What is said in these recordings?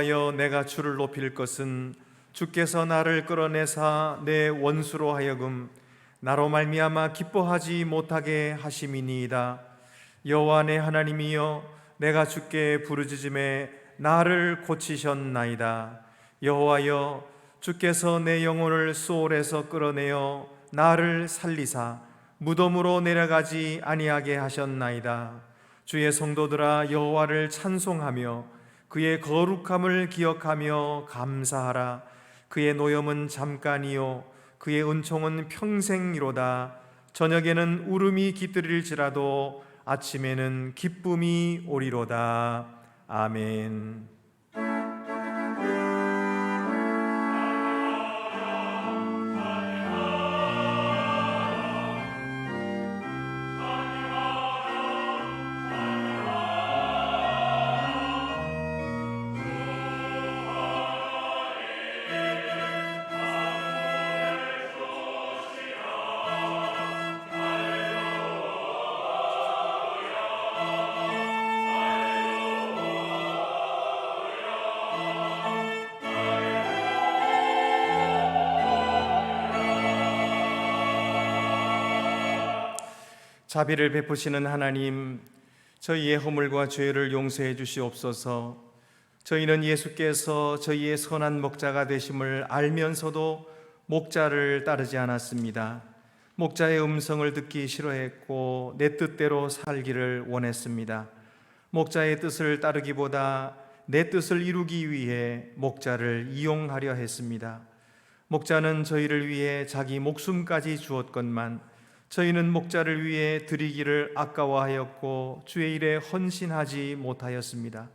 여호와여, 내가 주를 높일 것은 주께서 나를 끌어내사 내 원수로 하여금 나로 말미암아 기뻐하지 못하게 하심이니이다. 여호와 내 하나님이여, 내가 주께 부르짖음에 나를 고치셨나이다. 여호와여, 주께서 내 영혼을 수올에서 끌어내어 나를 살리사 무덤으로 내려가지 아니하게 하셨나이다. 주의 성도들아, 여호와를 찬송하며 그의 거룩함을 기억하며 감사하라. 그의 노염은 잠깐이요 그의 은총은 평생이로다. 저녁에는 울음이 깃들일지라도 아침에는 기쁨이 오리로다. 아멘. 자비를 베푸시는 하나님, 저희의 허물과 죄를 용서해 주시옵소서. 저희는 예수께서 저희의 선한 목자가 되심을 알면서도 목자를 따르지 않았습니다. 목자의 음성을 듣기 싫어했고 내 뜻대로 살기를 원했습니다. 목자의 뜻을 따르기보다 내 뜻을 이루기 위해 목자를 이용하려 했습니다. 목자는 저희를 위해 자기 목숨까지 주었건만 저희는 목자를 위해 드리기를 아까워하였고 주의 일에 헌신하지 못하였습니다.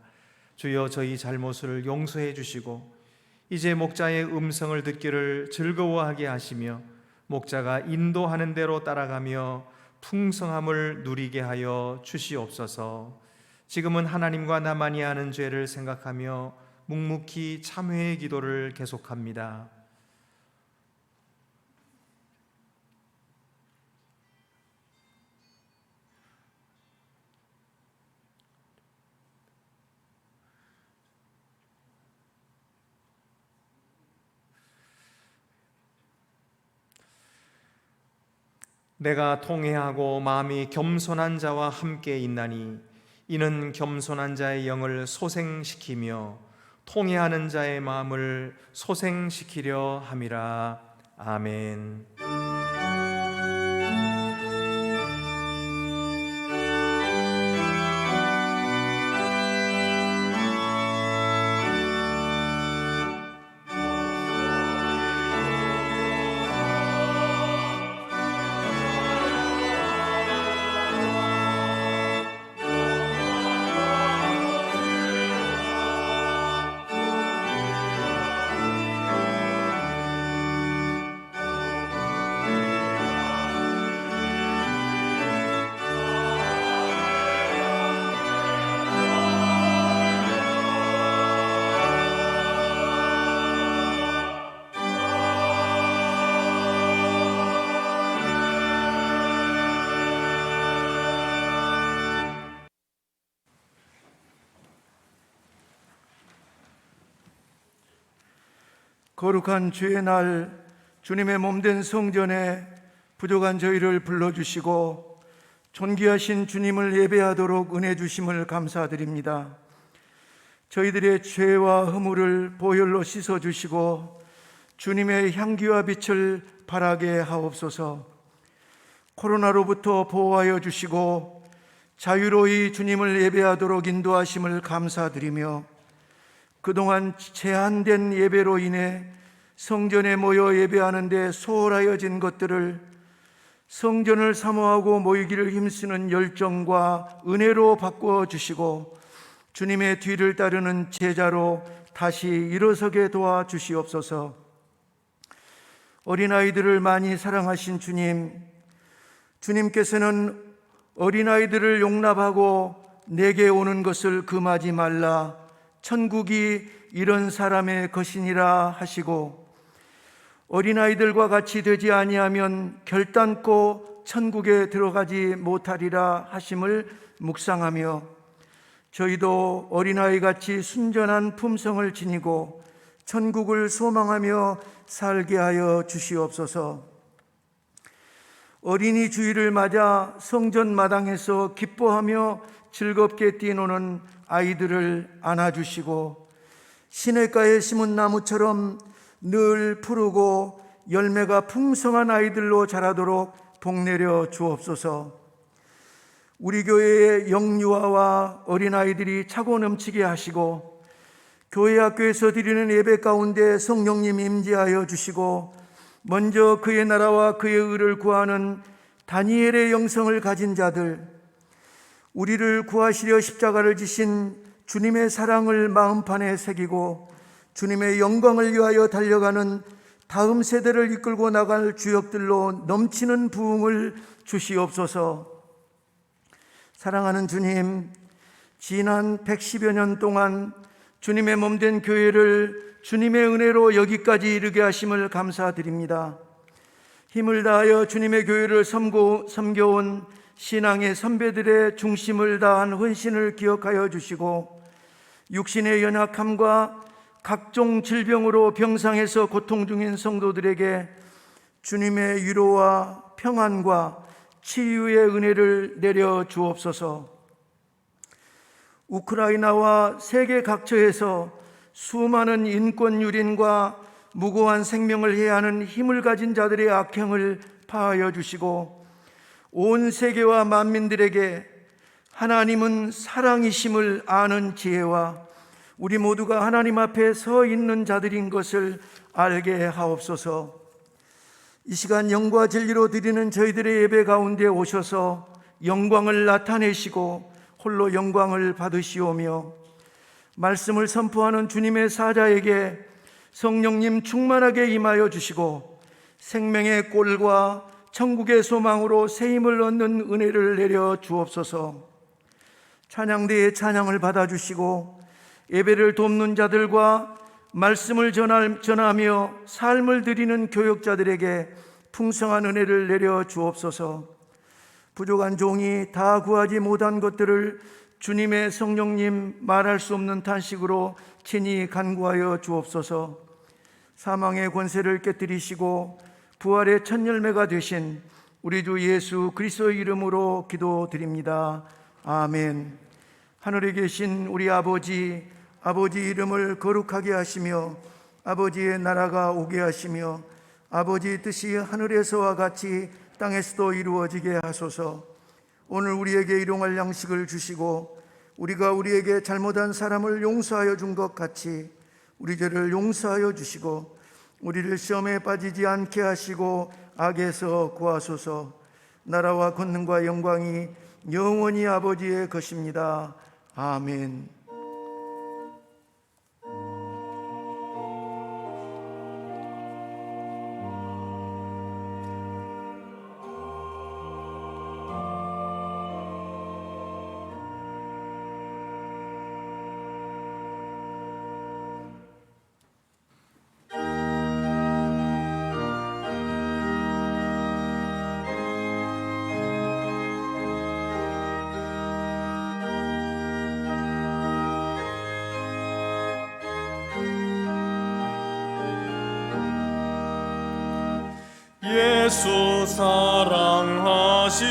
주여, 저희 잘못을 용서해 주시고 이제 목자의 음성을 듣기를 즐거워하게 하시며 목자가 인도하는 대로 따라가며 풍성함을 누리게 하여 주시옵소서. 지금은 하나님과 나만이 아는 죄를 생각하며 묵묵히 참회의 기도를 계속합니다. 내가 통회하고 마음이 겸손한 자와 함께 있나니 이는 겸손한 자의 영을 소생시키며 통회하는 자의 마음을 소생시키려 함이라. 아멘. 거룩한 주의 날, 주님의 몸된 성전에 부족한 저희를 불러주시고 존귀하신 주님을 예배하도록 은혜 주심을 감사드립니다. 저희들의 죄와 허물을 보혈로 씻어주시고 주님의 향기와 빛을 발하게 하옵소서. 코로나로부터 보호하여 주시고 자유로이 주님을 예배하도록 인도하심을 감사드리며 그동안 제한된 예배로 인해 성전에 모여 예배하는 데 소홀하여진 것들을 성전을 사모하고 모이기를 힘쓰는 열정과 은혜로 바꾸어 주시고 주님의 뒤를 따르는 제자로 다시 일어서게 도와주시옵소서. 어린아이들을 많이 사랑하신 주님, 주님께서는 어린아이들을 용납하고 내게 오는 것을 금하지 말라, 천국이 이런 사람의 것이니라 하시고 어린아이들과 같이 되지 아니하면 결단코 천국에 들어가지 못하리라 하심을 묵상하며 저희도 어린아이같이 순전한 품성을 지니고 천국을 소망하며 살게 하여 주시옵소서. 어린이 주일을 맞아 성전 마당에서 기뻐하며 즐겁게 뛰노는 아이들을 안아주시고 시냇가에 심은 나무처럼 늘 푸르고 열매가 풍성한 아이들로 자라도록 복내려 주옵소서. 우리 교회의 영유아와 어린아이들이 차고 넘치게 하시고 교회 학교에서 드리는 예배 가운데 성령님 임재하여 주시고 먼저 그의 나라와 그의 의를 구하는 다니엘의 영성을 가진 자들, 우리를 구하시려 십자가를 지신 주님의 사랑을 마음판에 새기고 주님의 영광을 위하여 달려가는 다음 세대를 이끌고 나갈 주역들로 넘치는 부흥을 주시옵소서. 사랑하는 주님, 지난 110여 년 동안 주님의 몸된 교회를 주님의 은혜로 여기까지 이르게 하심을 감사드립니다. 힘을 다하여 주님의 교회를 섬겨온 신앙의 선배들의 중심을 다한 헌신을 기억하여 주시고 육신의 연약함과 각종 질병으로 병상에서 고통 중인 성도들에게 주님의 위로와 평안과 치유의 은혜를 내려 주옵소서. 우크라이나와 세계 각처에서 수많은 인권 유린과 무고한 생명을 해하는 힘을 가진 자들의 악행을 파하여 주시고 온 세계와 만민들에게 하나님은 사랑이심을 아는 지혜와 우리 모두가 하나님 앞에 서 있는 자들인 것을 알게 하옵소서. 이 시간 영과 진리로 드리는 저희들의 예배 가운데 오셔서 영광을 나타내시고 홀로 영광을 받으시오며 말씀을 선포하는 주님의 사자에게 성령님 충만하게 임하여 주시고 생명의 꼴과 천국의 소망으로 새 힘을 얻는 은혜를 내려 주옵소서. 찬양대의 찬양을 받아주시고 예배를 돕는 자들과 말씀을 전하며 삶을 드리는 교역자들에게 풍성한 은혜를 내려 주옵소서. 부족한 종이 다 구하지 못한 것들을 주님의 성령님 말할 수 없는 탄식으로 친히 간구하여 주옵소서. 사망의 권세를 깨뜨리시고 부활의 첫 열매가 되신 우리 주 예수 그리스도의 이름으로 기도드립니다. 아멘. 하늘에 계신 우리 아버지 이름을 거룩하게 하시며 아버지의 나라가 오게 하시며 아버지 뜻이 하늘에서와 같이 땅에서도 이루어지게 하소서. 오늘 우리에게 일용할 양식을 주시고 우리가 우리에게 잘못한 사람을 용서하여 준 것 같이 우리 죄를 용서하여 주시고 우리를 시험에 빠지지 않게 하시고 악에서 구하소서. 나라와 권능과 영광이 영원히 아버지의 것입니다. 아멘. 예수 사랑하심을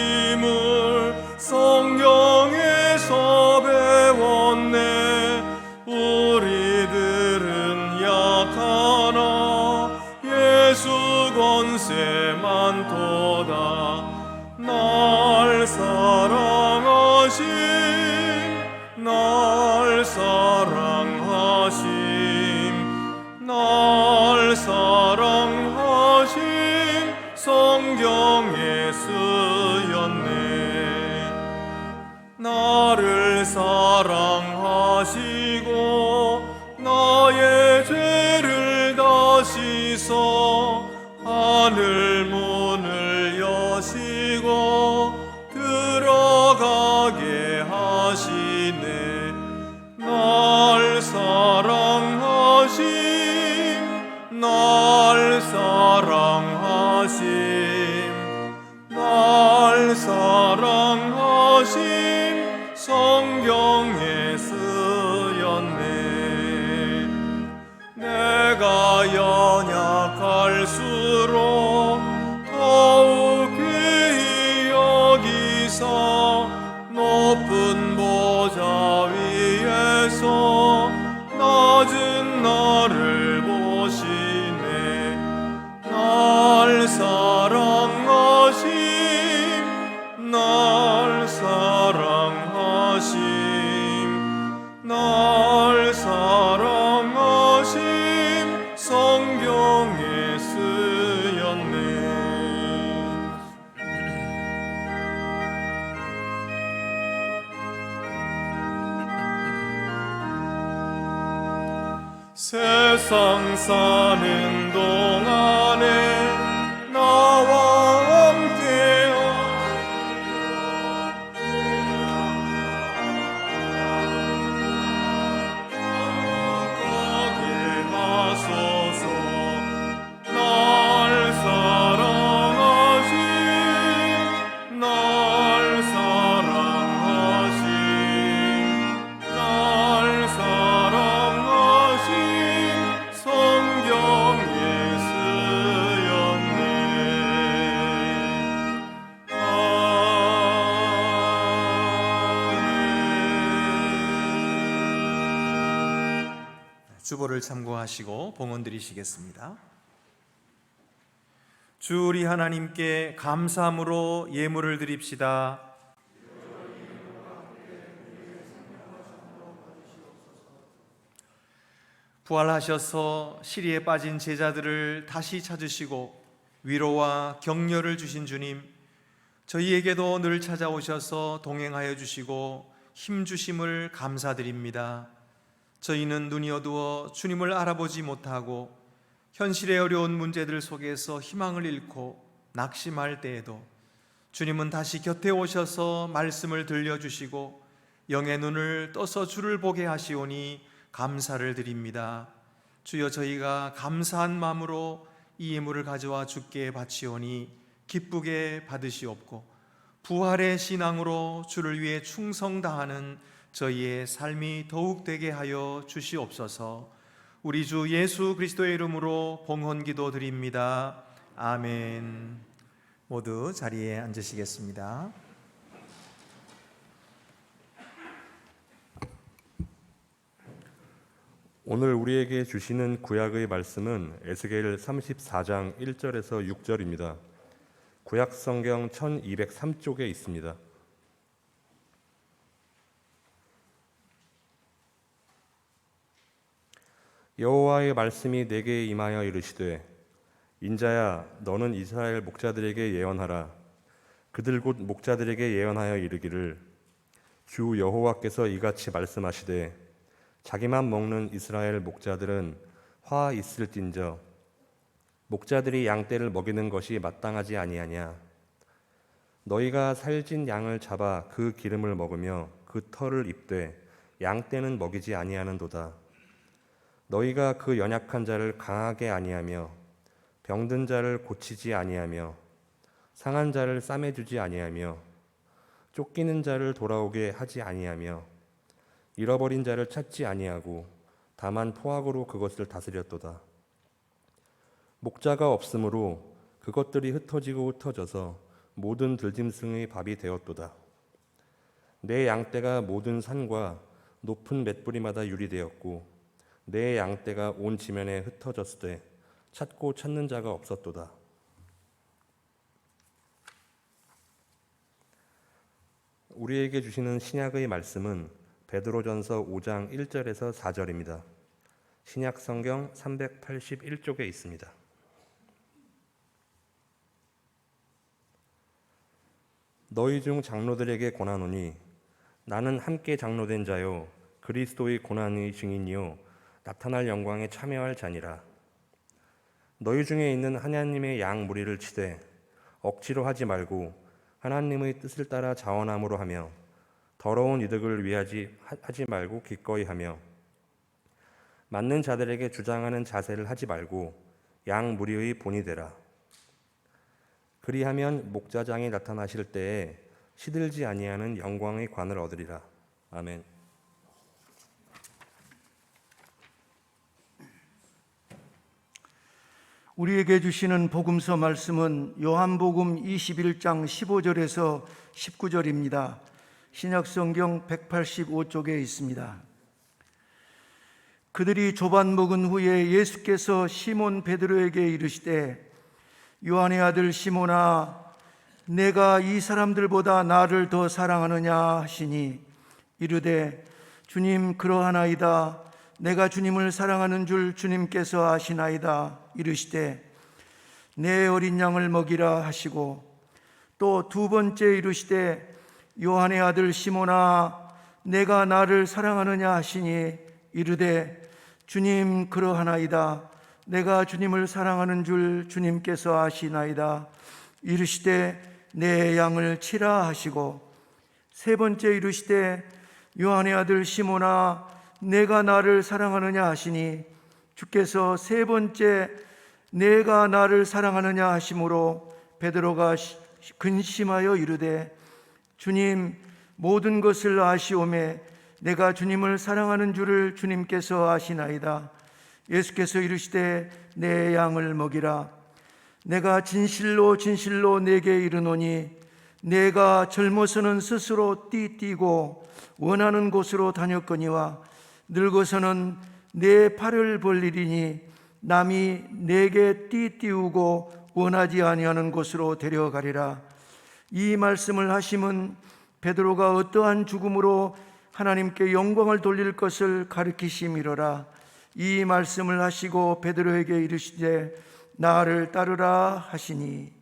성경에서 배웠네. 우리들은 약하나 예수 권세 많도다. 날 사랑하심 날 사랑하심 성경에 쓰였네. 나를 사랑하시고 나의 죄를 다 씻어 하늘 문을 여시고 들어가게 하시네. 날 사랑하심 날 사랑하심 성경에 세상 사는 동안에 나와 함께 가게 하소서. 날 사랑하신 성경에 쓰였네. 아멘. 주보를 참고하시고 봉헌 드리시겠습니다. 주 우리 하나님께 감사함으로 예물을 드립시다. 부활하셔서 시리에 빠진 제자들을 다시 찾으시고 위로와 격려를 주신 주님, 저희에게도 늘 찾아오셔서 동행하여 주시고 힘 주심을 감사드립니다. 저희는 눈이 어두워 주님을 알아보지 못하고 현실의 어려운 문제들 속에서 희망을 잃고 낙심할 때에도 주님은 다시 곁에 오셔서 말씀을 들려주시고 영의 눈을 떠서 주를 보게 하시오니 감사를 드립니다. 주여, 저희가 감사한 마음으로 이 예물을 가져와 주께 바치오니 기쁘게 받으시옵고 부활의 신앙으로 주를 위해 충성다하는 저희의 삶이 더욱 되게 하여 주시옵소서. 우리 주 예수 그리스도의 이름으로 봉헌 기도 드립니다. 아멘. 모두 자리에 앉으시겠습니다. 오늘 우리에게 주시는 구약의 말씀은 에스겔 34장 1절에서 6절입니다. 구약 성경 1203쪽에 있습니다. 여호와의 말씀이 내게 임하여 이르시되, 인자야, 너는 이스라엘 목자들에게 예언하라. 그들 곧 목자들에게 예언하여 이르기를, 주 여호와께서 이같이 말씀하시되, 자기만 먹는 이스라엘 목자들은 화 있을진저 목자들이 양떼를 먹이는 것이 마땅하지 아니하냐. 너희가 살진 양을 잡아 그 기름을 먹으며 그 털을 입되 양떼는 먹이지 아니하는도다. 너희가 그 연약한 자를 강하게 아니하며 병든 자를 고치지 아니하며 상한 자를 싸매주지 아니하며 쫓기는 자를 돌아오게 하지 아니하며 잃어버린 자를 찾지 아니하고 다만 포악으로 그것을 다스렸도다. 목자가 없으므로 그것들이 흩어지고 흩어져서 모든 들짐승의 밥이 되었도다. 내 양떼가 모든 산과 높은 맷뿌리마다 유리되었고 내 양떼가 온 지면에 흩어졌을 때 찾고 찾는 자가 없었도다. 우리에게 주시는 신약의 말씀은 베드로전서 5장 1절에서 4절입니다. 신약 성경 381쪽에 있습니다. 너희 중 장로들에게 권하노니 나는 함께 장로된 자요 그리스도의 고난의 증인이요 나타날 영광에 참여할 자니라. 너희 중에 있는 하나님의 양 무리를 치되 억지로 하지 말고 하나님의 뜻을 따라 자원함으로 하며 더러운 이득을 위하지 하지 말고 기꺼이 하며 맞는 자들에게 주장하는 자세를 하지 말고 양 무리의 본이 되라. 그리하면 목자장이 나타나실 때에 시들지 아니하는 영광의 관을 얻으리라. 아멘. 우리에게 주시는 복음서 말씀은 요한복음 21장 15절에서 19절입니다. 신약성경 185쪽에 있습니다. 그들이 조반 먹은 후에 예수께서 시몬 베드로에게 이르시되, 요한의 아들 시몬아, 내가 이 사람들보다 나를 더 사랑하느냐 하시니 이르되, 주님 그러하나이다. 내가 주님을 사랑하는 줄 주님께서 아시나이다. 이르시되, 내 어린 양을 먹이라 하시고, 또 두 번째 이르시되, 요한의 아들 시몬아, 내가 나를 사랑하느냐 하시니 이르되, 주님 그러하나이다. 내가 주님을 사랑하는 줄 주님께서 아시나이다. 이르시되 내 양을 치라 하시고, 세 번째 이르시되 요한의 아들 시몬아 내가 나를 사랑하느냐 하시니, 주께서 세 번째 내가 나를 사랑하느냐 하심으로 베드로가 근심하여 이르되, 주님 모든 것을 아시오매 내가 주님을 사랑하는 줄을 주님께서 아시나이다. 예수께서 이르시되 내 양을 먹이라. 내가 진실로 진실로 내게 이르노니 내가 젊어서는 스스로 띠뛰고 원하는 곳으로 다녔거니와 늙어서는 내 팔을 벌리리니 남이 내게 띠띠우고 원하지 아니하는 곳으로 데려가리라. 이 말씀을 하심은 베드로가 어떠한 죽음으로 하나님께 영광을 돌릴 것을 가르치심이로라. 이 말씀을 하시고 베드로에게 이르시되 나를 따르라 하시니,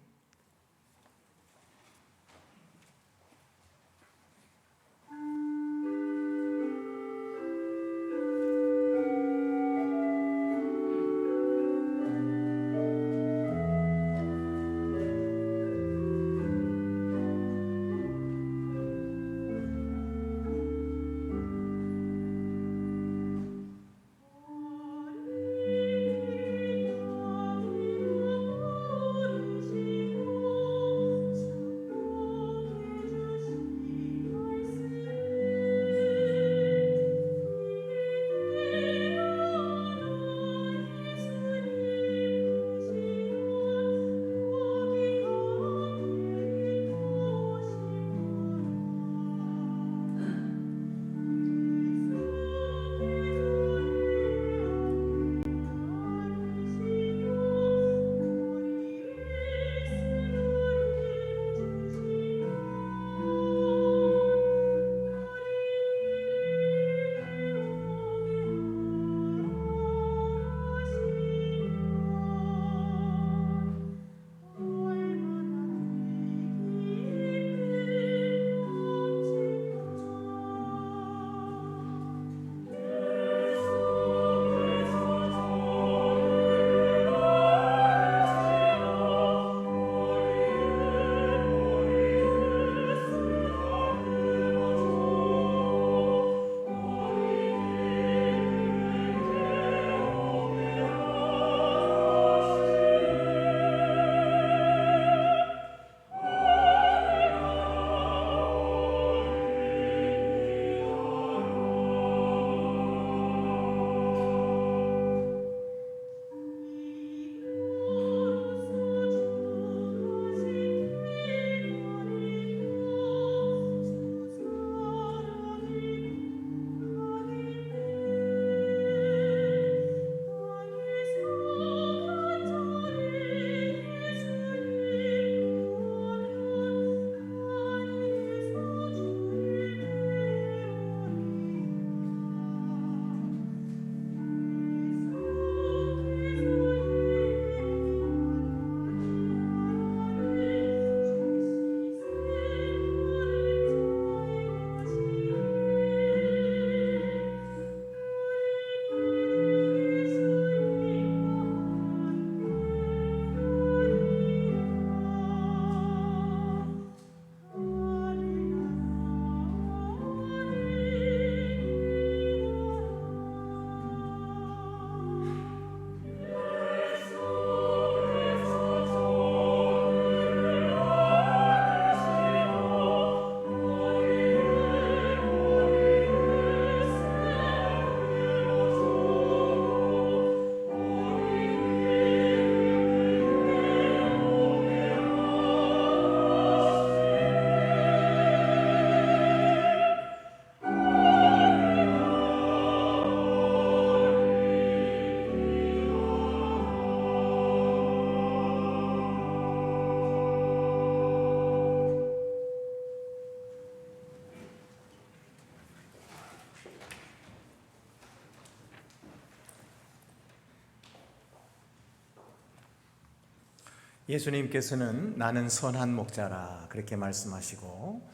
예수님께서는 나는 선한 목자라 그렇게 말씀하시고,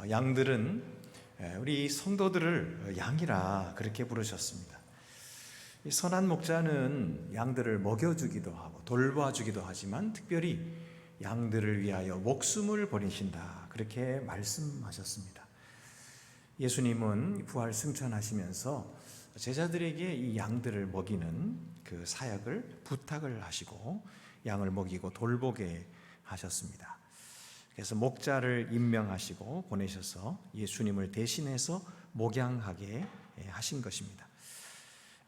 양들은 우리 성도들을 양이라 그렇게 부르셨습니다. 이 선한 목자는 양들을 먹여주기도 하고 돌봐주기도 하지만 특별히 양들을 위하여 목숨을 버리신다, 그렇게 말씀하셨습니다. 예수님은 부활 승천하시면서 제자들에게 이 양들을 먹이는 그 사역을 부탁을 하시고 양을 먹이고 돌보게 하셨습니다. 그래서 목자를 임명하시고 보내셔서 예수님을 대신해서 목양하게 하신 것입니다.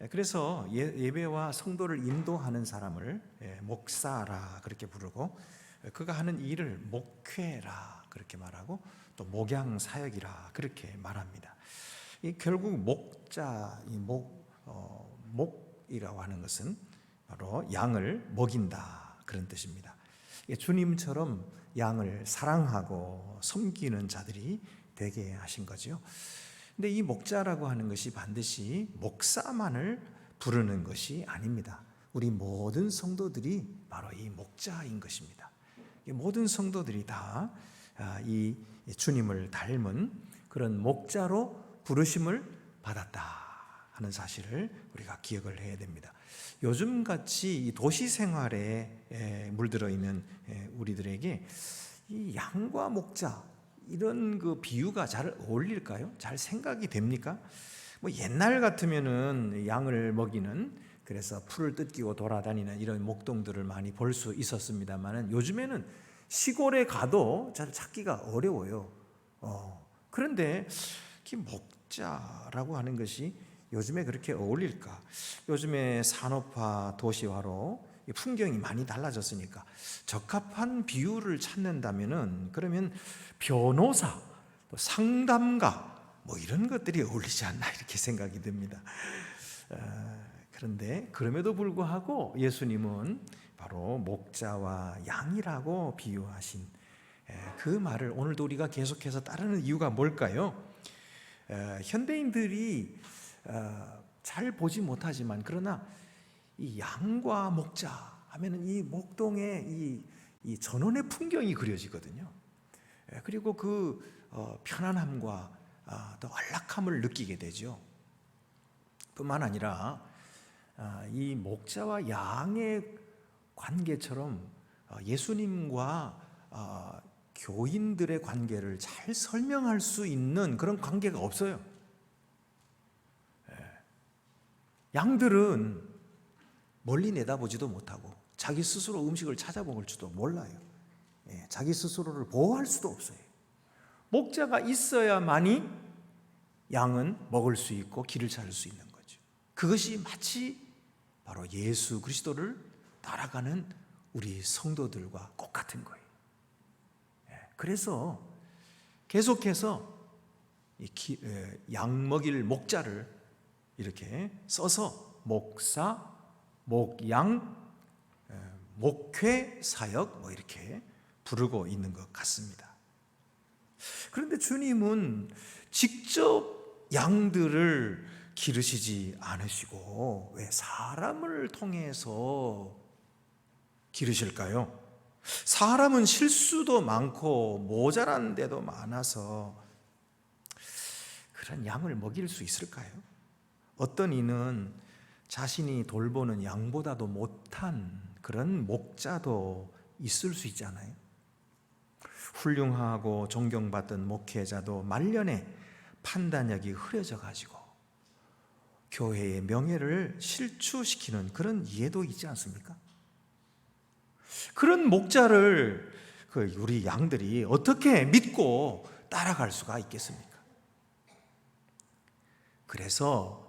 그래서 예배와 성도를 인도하는 사람을 목사라 그렇게 부르고, 그가 하는 일을 목회라 그렇게 말하고, 또 목양 사역이라 그렇게 말합니다. 결국 목자, 목이라고 하는 것은 바로 양을 먹인다 그런 뜻입니다. 주님처럼 양을 사랑하고 섬기는 자들이 되게 하신 거죠. 근데 이 목자라고 하는 것이 반드시 목사만을 부르는 것이 아닙니다. 우리 모든 성도들이 바로 이 목자인 것입니다. 모든 성도들이 다 이 주님을 닮은 그런 목자로 부르심을 받았다 하는 사실을 우리가 기억을 해야 됩니다. 요즘같이 도시 생활에 물들어 있는 우리들에게 이 양과 목자, 이런 그 비유가 잘 어울릴까요? 잘 생각이 됩니까? 옛날 같으면은 양을 먹이는, 그래서 풀을 뜯기고 돌아다니는 이런 목동들을 많이 볼 수 있었습니다만은 요즘에는 시골에 가도 잘 찾기가 어려워요. 그런데 이 목자라고 하는 것이 요즘에 그렇게 어울릴까? 요즘에 산업화, 도시화로 풍경이 많이 달라졌으니까 적합한 비유를 찾는다면은, 그러면 변호사, 또 상담가, 이런 것들이 어울리지 않나 이렇게 생각이 듭니다. 그런데 그럼에도 불구하고 예수님은 바로 목자와 양이라고 비유하신 그 말을 오늘도 우리가 계속해서 따르는 이유가 뭘까요? 현대인들이 잘 보지 못하지만, 그러나 이 양과 목자 하면은 이 목동의 이 전원의 풍경이 그려지거든요. 그리고 그 편안함과 또 안락함을 느끼게 되죠. 뿐만 아니라 이 목자와 양의 관계처럼 예수님과 교인들의 관계를 잘 설명할 수 있는 그런 관계가 없어요. 양들은 멀리 내다보지도 못하고 자기 스스로 음식을 찾아 먹을 줄도 몰라요. 자기 스스로를 보호할 수도 없어요. 목자가 있어야만이 양은 먹을 수 있고 길을 찾을 수 있는 거죠. 그것이 마치 바로 예수 그리스도를 따라가는 우리 성도들과 똑같은 거예요. 그래서 계속해서 양 먹일 목자를 이렇게 써서 목사, 목양, 목회, 사역 이렇게 부르고 있는 것 같습니다. 그런데 주님은 직접 양들을 기르시지 않으시고 왜 사람을 통해서 기르실까요? 사람은 실수도 많고 모자란 데도 많아서 그런 양을 먹일 수 있을까요? 어떤 이는 자신이 돌보는 양보다도 못한 그런 목자도 있을 수 있잖아요. 훌륭하고 존경받던 목회자도 말년에 판단력이 흐려져 가지고 교회의 명예를 실추시키는 그런 예도 있지 않습니까? 그런 목자를 우리 양들이 어떻게 믿고 따라갈 수가 있겠습니까? 그래서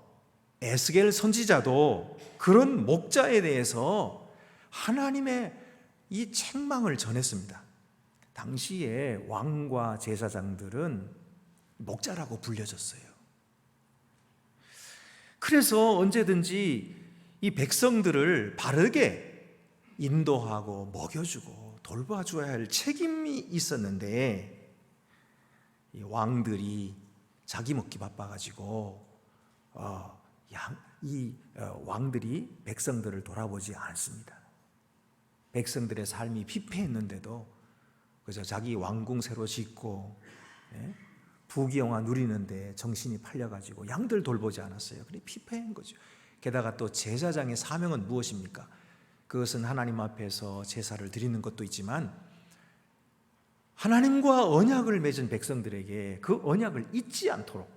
에스겔 선지자도 그런 목자에 대해서 하나님의 이 책망을 전했습니다. 당시에 왕과 제사장들은 목자라고 불려졌어요. 그래서 언제든지 이 백성들을 바르게 인도하고 먹여주고 돌봐줘야 할 책임이 있었는데, 이 왕들이 자기 먹기 바빠가지고 왕들이 백성들을 돌아보지 않습니다. 백성들의 삶이 피폐했는데도 그저 자기 왕궁 새로 짓고 부귀영화 누리는데 정신이 팔려가지고 양들 돌보지 않았어요. 그래 피폐한 거죠. 게다가 또 제사장의 사명은 무엇입니까? 그것은 하나님 앞에서 제사를 드리는 것도 있지만 하나님과 언약을 맺은 백성들에게 그 언약을 잊지 않도록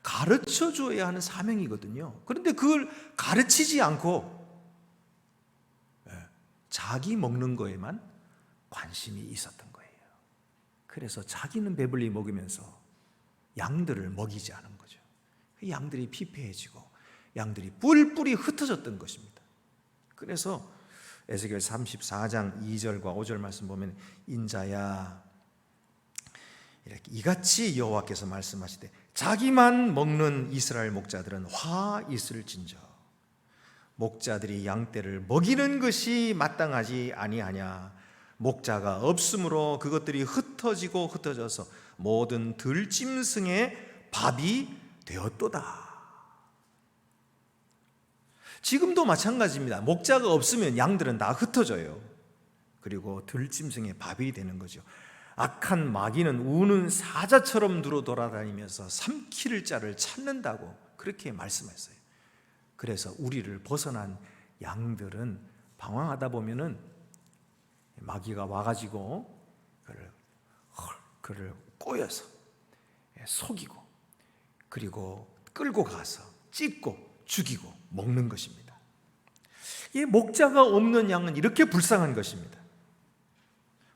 가르쳐 줘야 하는 사명이거든요. 그런데 그걸 가르치지 않고 자기 먹는 거에만 관심이 있었던 거예요. 그래서 자기는 배불리 먹으면서 양들을 먹이지 않은 거죠. 양들이 피폐해지고 양들이 뿔뿔이 흩어졌던 것입니다. 그래서 에스겔 34장 2절과 5절 말씀 보면 인자야 이렇게 이같이 여호와께서 말씀하시되 자기만 먹는 이스라엘 목자들은 화 있을진저 목자들이 양떼를 먹이는 것이 마땅하지 아니하냐 목자가 없으므로 그것들이 흩어지고 흩어져서 모든 들짐승의 밥이 되었도다. 지금도 마찬가지입니다. 목자가 없으면 양들은 다 흩어져요. 그리고 들짐승의 밥이 되는 거죠. 악한 마귀는 우는 사자처럼 두루 돌아다니면서 삼킬 자를 찾는다고 그렇게 말씀했어요. 그래서 우리를 벗어난 양들은 방황하다 보면은 마귀가 와가지고 그를 꼬여서 속이고 그리고 끌고 가서 찢고 죽이고 먹는 것입니다. 이 목자가 없는 양은 이렇게 불쌍한 것입니다.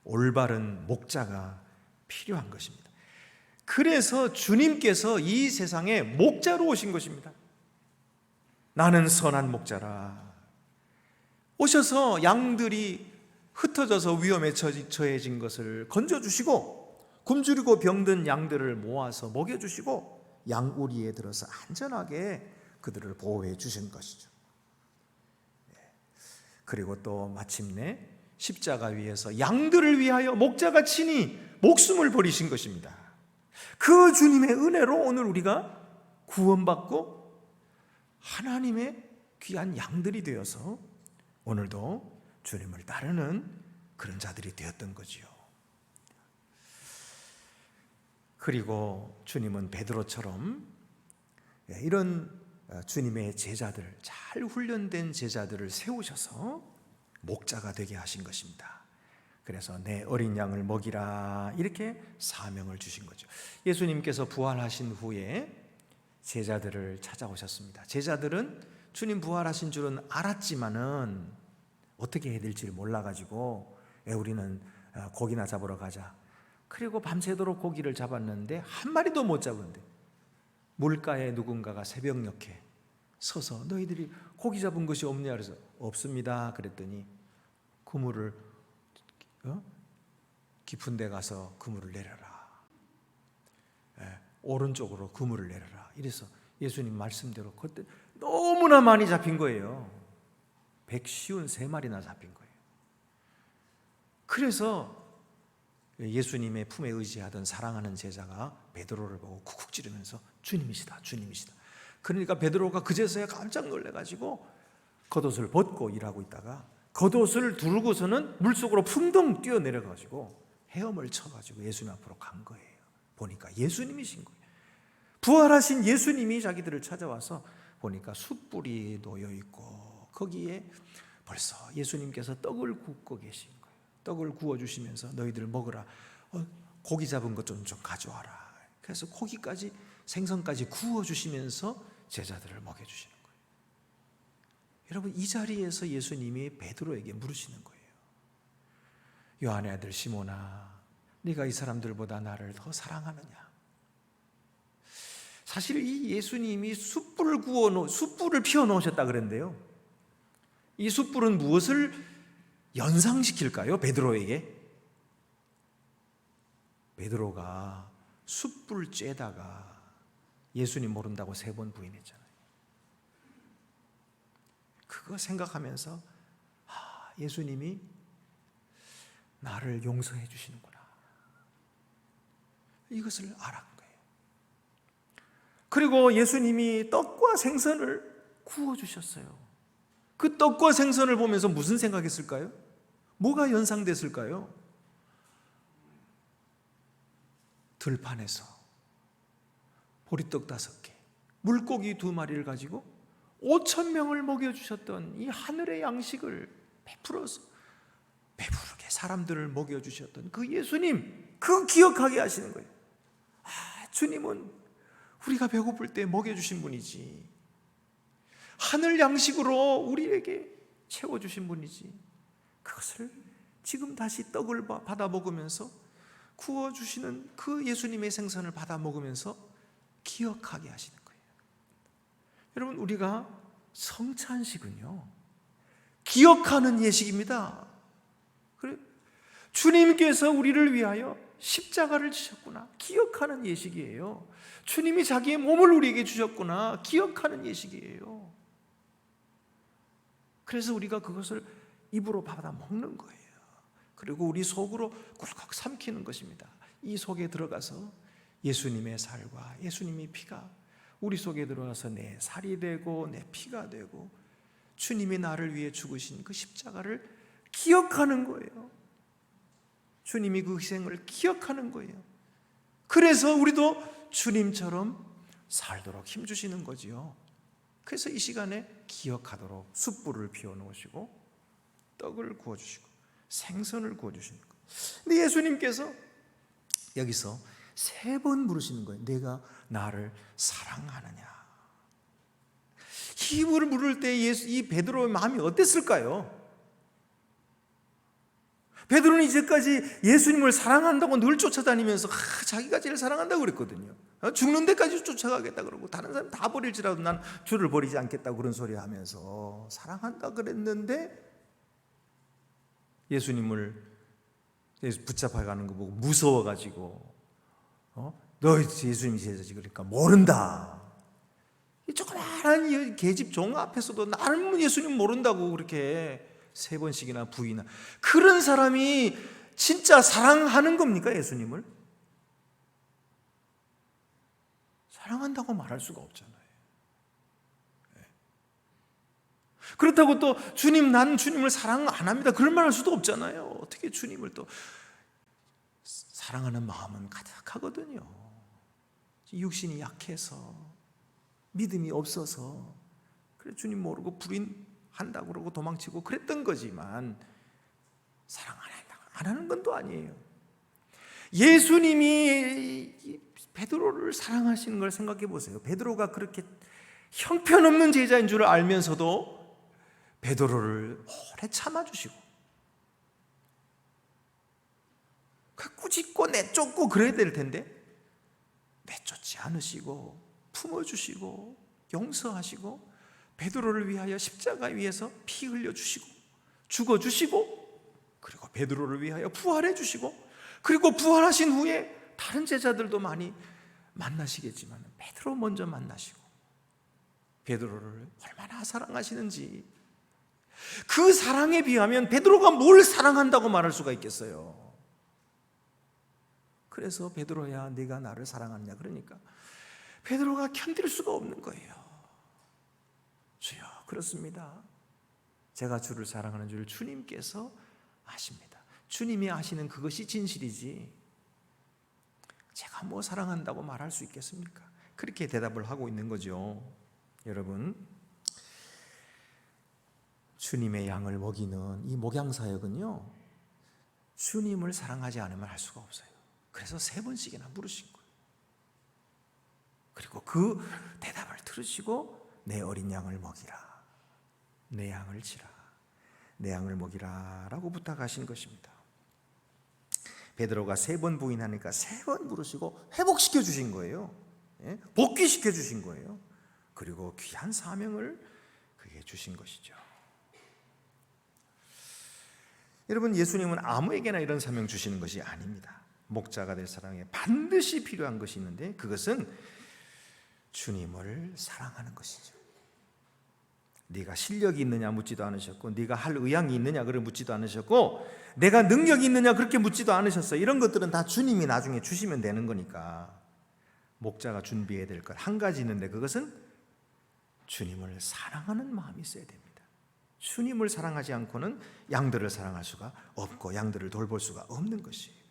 올바른 목자가 필요한 것입니다. 그래서 주님께서 이 세상에 목자로 오신 것입니다. 나는 선한 목자라. 오셔서 양들이 흩어져서 위험에 처해진 것을 건져주시고 굶주리고 병든 양들을 모아서 먹여주시고 양우리에 들어서 안전하게 그들을 보호해 주신 것이죠. 그리고 또 마침내 십자가 위에서 양들을 위하여 목자가 친히 목숨을 버리신 것입니다. 그 주님의 은혜로 오늘 우리가 구원받고 하나님의 귀한 양들이 되어서 오늘도 주님을 따르는 그런 자들이 되었던 거지요. 그리고 주님은 베드로처럼 이런 주님의 제자들, 잘 훈련된 제자들을 세우셔서 목자가 되게 하신 것입니다. 그래서 내 어린 양을 먹이라 이렇게 사명을 주신 거죠. 예수님께서 부활하신 후에 제자들을 찾아오셨습니다. 제자들은 주님 부활하신 줄은 알았지만은 어떻게 해야 될지를 몰라가지고 우리는 고기나 잡으러 가자. 그리고 밤새도록 고기를 잡았는데 한 마리도 못 잡은데 물가에 누군가가 새벽녘에 서서 너희들이 고기 잡은 것이 없냐 그래서 없습니다 그랬더니 그물을 깊은 데 가서 그물을 내려라. 오른쪽으로 그물을 내려라. 이래서 예수님 말씀대로 그때 너무나 많이 잡힌 거예요. 153마리나 잡힌 거예요. 그래서 예수님의 품에 의지하던 사랑하는 제자가 베드로를 보고 쿡쿡 찌르면서 주님이시다 주님이시다. 그러니까 베드로가 그제서야 깜짝 놀래가지고 겉옷을 벗고 일하고 있다가 겉옷을 두르고서는 물속으로 풍덩 뛰어내려가지고 헤엄을 쳐가지고 예수님 앞으로 간 거예요. 보니까 예수님이신 거예요. 부활하신 예수님이 자기들을 찾아와서 보니까 숯불이 놓여있고 거기에 벌써 예수님께서 떡을 굽고 계신 거예요. 떡을 구워주시면서 너희들 먹으라. 고기 잡은 것 좀 가져와라. 그래서 고기까지 생선까지 구워주시면서 제자들을 먹여주시는 거예요. 여러분 이 자리에서 예수님이 베드로에게 물으시는 거예요. 요한의 아들 시몬아 네가 이 사람들보다 나를 더 사랑하느냐. 사실 이 예수님이 숯불을 피워 놓으셨다 그랬는데요. 이 숯불은 무엇을 연상시킬까요? 베드로에게? 베드로가 숯불 쬐다가 예수님 모른다고 3번 부인했잖아요. 그거 생각하면서 예수님이 나를 용서해 주시는구나. 이것을 알았던 거예요. 그리고 예수님이 떡과 생선을 구워주셨어요. 그 떡과 생선을 보면서 무슨 생각했을까요? 뭐가 연상됐을까요? 들판에서 보리떡 5개, 물고기 2마리를 가지고 5천 명을 먹여주셨던 이 하늘의 양식을 베풀어서 배부르게 사람들을 먹여주셨던 그 예수님, 그 기억하게 하시는 거예요. 주님은 우리가 배고플 때 먹여주신 분이지, 하늘 양식으로 우리에게 채워주신 분이지, 그것을 지금 다시 떡을 받아 먹으면서 구워주시는 그 예수님의 생선을 받아 먹으면서 기억하게 하시는 거예요. 여러분, 우리가 성찬식은요, 기억하는 예식입니다. 그래, 주님께서 우리를 위하여 십자가를 지셨구나, 기억하는 예식이에요. 주님이 자기의 몸을 우리에게 주셨구나, 기억하는 예식이에요. 그래서 우리가 그것을 입으로 받아 먹는 거예요. 그리고 우리 속으로 꿀꺽 삼키는 것입니다. 이 속에 들어가서 예수님의 살과 예수님의 피가 우리 속에 들어가서 내 살이 되고 내 피가 되고 주님이 나를 위해 죽으신 그 십자가를 기억하는 거예요. 주님이 그 희생을 기억하는 거예요. 그래서 우리도 주님처럼 살도록 힘주시는 거지요. 그래서 이 시간에 기억하도록 숯불을 피워놓으시고 떡을 구워주시고 생선을 구워주시는 거예요. 근데 예수님께서 여기서 3번 물으시는 거예요. 내가 나를 사랑하느냐. 이 물을 물을 때 이 베드로의 마음이 어땠을까요? 베드로는 이제까지 예수님을 사랑한다고 늘 쫓아다니면서 자기가 제일 사랑한다고 그랬거든요. 죽는 데까지 쫓아가겠다 그러고 다른 사람 다 버릴지라도 난 주를 버리지 않겠다고 그런 소리 하면서 사랑한다 그랬는데 예수님을 붙잡아가는 거 보고 무서워가지고 너 예수님이 제자지 그러니까 모른다. 이 조그마한 이 계집 종 앞에서도 나는 예수님 모른다고 그렇게 3번씩이나 부인한 그런 사람이 진짜 사랑하는 겁니까? 예수님을? 사랑한다고 말할 수가 없잖아요. 그렇다고 또 주님, 나는 주님을 사랑 안 합니다, 그런 말 할 수도 없잖아요. 어떻게 주님을 또 사랑하는 마음은 가득하거든요. 육신이 약해서 믿음이 없어서 그래 주님 모르고 불인한다고 그러고 도망치고 그랬던 거지만 사랑 안 하는 건 또 아니에요. 예수님이 베드로를 사랑하시는 걸 생각해 보세요. 베드로가 그렇게 형편없는 제자인 줄 알면서도 베드로를 오래 참아주시고 꾸짖고 내쫓고 그래야 될 텐데 내쫓지 않으시고 품어주시고 용서하시고 베드로를 위하여 십자가 위에서 피 흘려주시고 죽어주시고 그리고 베드로를 위하여 부활해 주시고 그리고 부활하신 후에 다른 제자들도 많이 만나시겠지만 베드로 먼저 만나시고 베드로를 얼마나 사랑하시는지 그 사랑에 비하면 베드로가 뭘 사랑한다고 말할 수가 있겠어요. 그래서 베드로야 네가 나를 사랑하느냐 그러니까 베드로가 견딜 수가 없는 거예요. 주여 그렇습니다. 제가 주를 사랑하는 줄 주님께서 아십니다. 주님이 아시는 그것이 진실이지 제가 뭐 사랑한다고 말할 수 있겠습니까? 그렇게 대답을 하고 있는 거죠. 여러분, 주님의 양을 먹이는 이 목양사역은요 주님을 사랑하지 않으면 할 수가 없어요. 그래서 3번씩이나 물으신 거예요. 그리고 그 대답을 들으시고 내 어린 양을 먹이라, 내 양을 치라, 내 양을 먹이라 라고 부탁하신 것입니다. 베드로가 3번 부인하니까 3번 물으시고 회복시켜 주신 거예요. 복귀시켜 주신 거예요. 그리고 귀한 사명을 그에게 주신 것이죠. 여러분, 예수님은 아무에게나 이런 사명 주시는 것이 아닙니다. 목자가 될 사람에게 반드시 필요한 것이 있는데 그것은 주님을 사랑하는 것이죠. 네가 실력이 있느냐 묻지도 않으셨고 네가 할 의향이 있느냐 그를 묻지도 않으셨고 내가 능력이 있느냐 그렇게 묻지도 않으셨어요. 이런 것들은 다 주님이 나중에 주시면 되는 거니까 목자가 준비해야 될 것 한 가지 있는데 그것은 주님을 사랑하는 마음이 있어야 됩니다. 주님을 사랑하지 않고는 양들을 사랑할 수가 없고 양들을 돌볼 수가 없는 것이에요.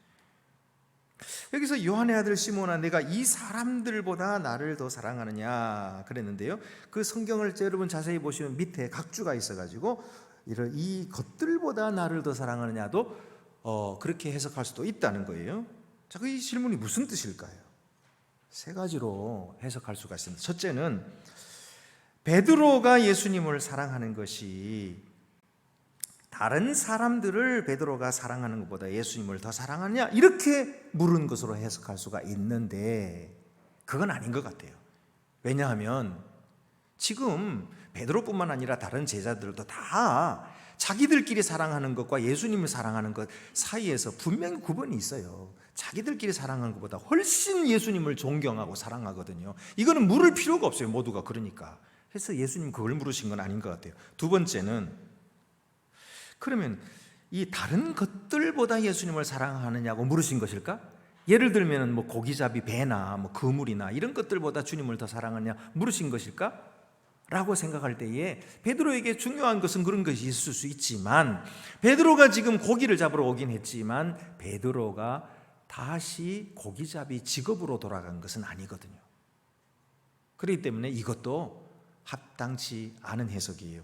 여기서 요한의 아들 시몬아, 내가 이 사람들보다 나를 더 사랑하느냐 그랬는데요. 그 성경을 여러분 자세히 보시면 밑에 각주가 있어가지고 이 것들보다 나를 더 사랑하느냐도 그렇게 해석할 수도 있다는 거예요. 자, 이 질문이 무슨 뜻일까요? 세 가지로 해석할 수가 있습니다. 첫째는 베드로가 예수님을 사랑하는 것이 다른 사람들을 베드로가 사랑하는 것보다 예수님을 더 사랑하느냐 이렇게 물은 것으로 해석할 수가 있는데 그건 아닌 것 같아요. 왜냐하면 지금 베드로뿐만 아니라 다른 제자들도 다 자기들끼리 사랑하는 것과 예수님을 사랑하는 것 사이에서 분명히 구분이 있어요. 자기들끼리 사랑하는 것보다 훨씬 예수님을 존경하고 사랑하거든요. 이거는 물을 필요가 없어요. 모두가. 그러니까 그래서 예수님 그걸 물으신 건 아닌 것 같아요. 두 번째는, 그러면 이 다른 것들보다 예수님을 사랑하느냐고 물으신 것일까? 예를 들면 뭐 고기잡이 배나 뭐 그물이나 이런 것들보다 주님을 더 사랑하느냐 물으신 것일까? 라고 생각할 때에 베드로에게 중요한 것은 그런 것이 있을 수 있지만, 베드로가 지금 고기를 잡으러 오긴 했지만 베드로가 다시 고기잡이 직업으로 돌아간 것은 아니거든요. 그렇기 때문에 이것도 합당치 않은 해석이에요.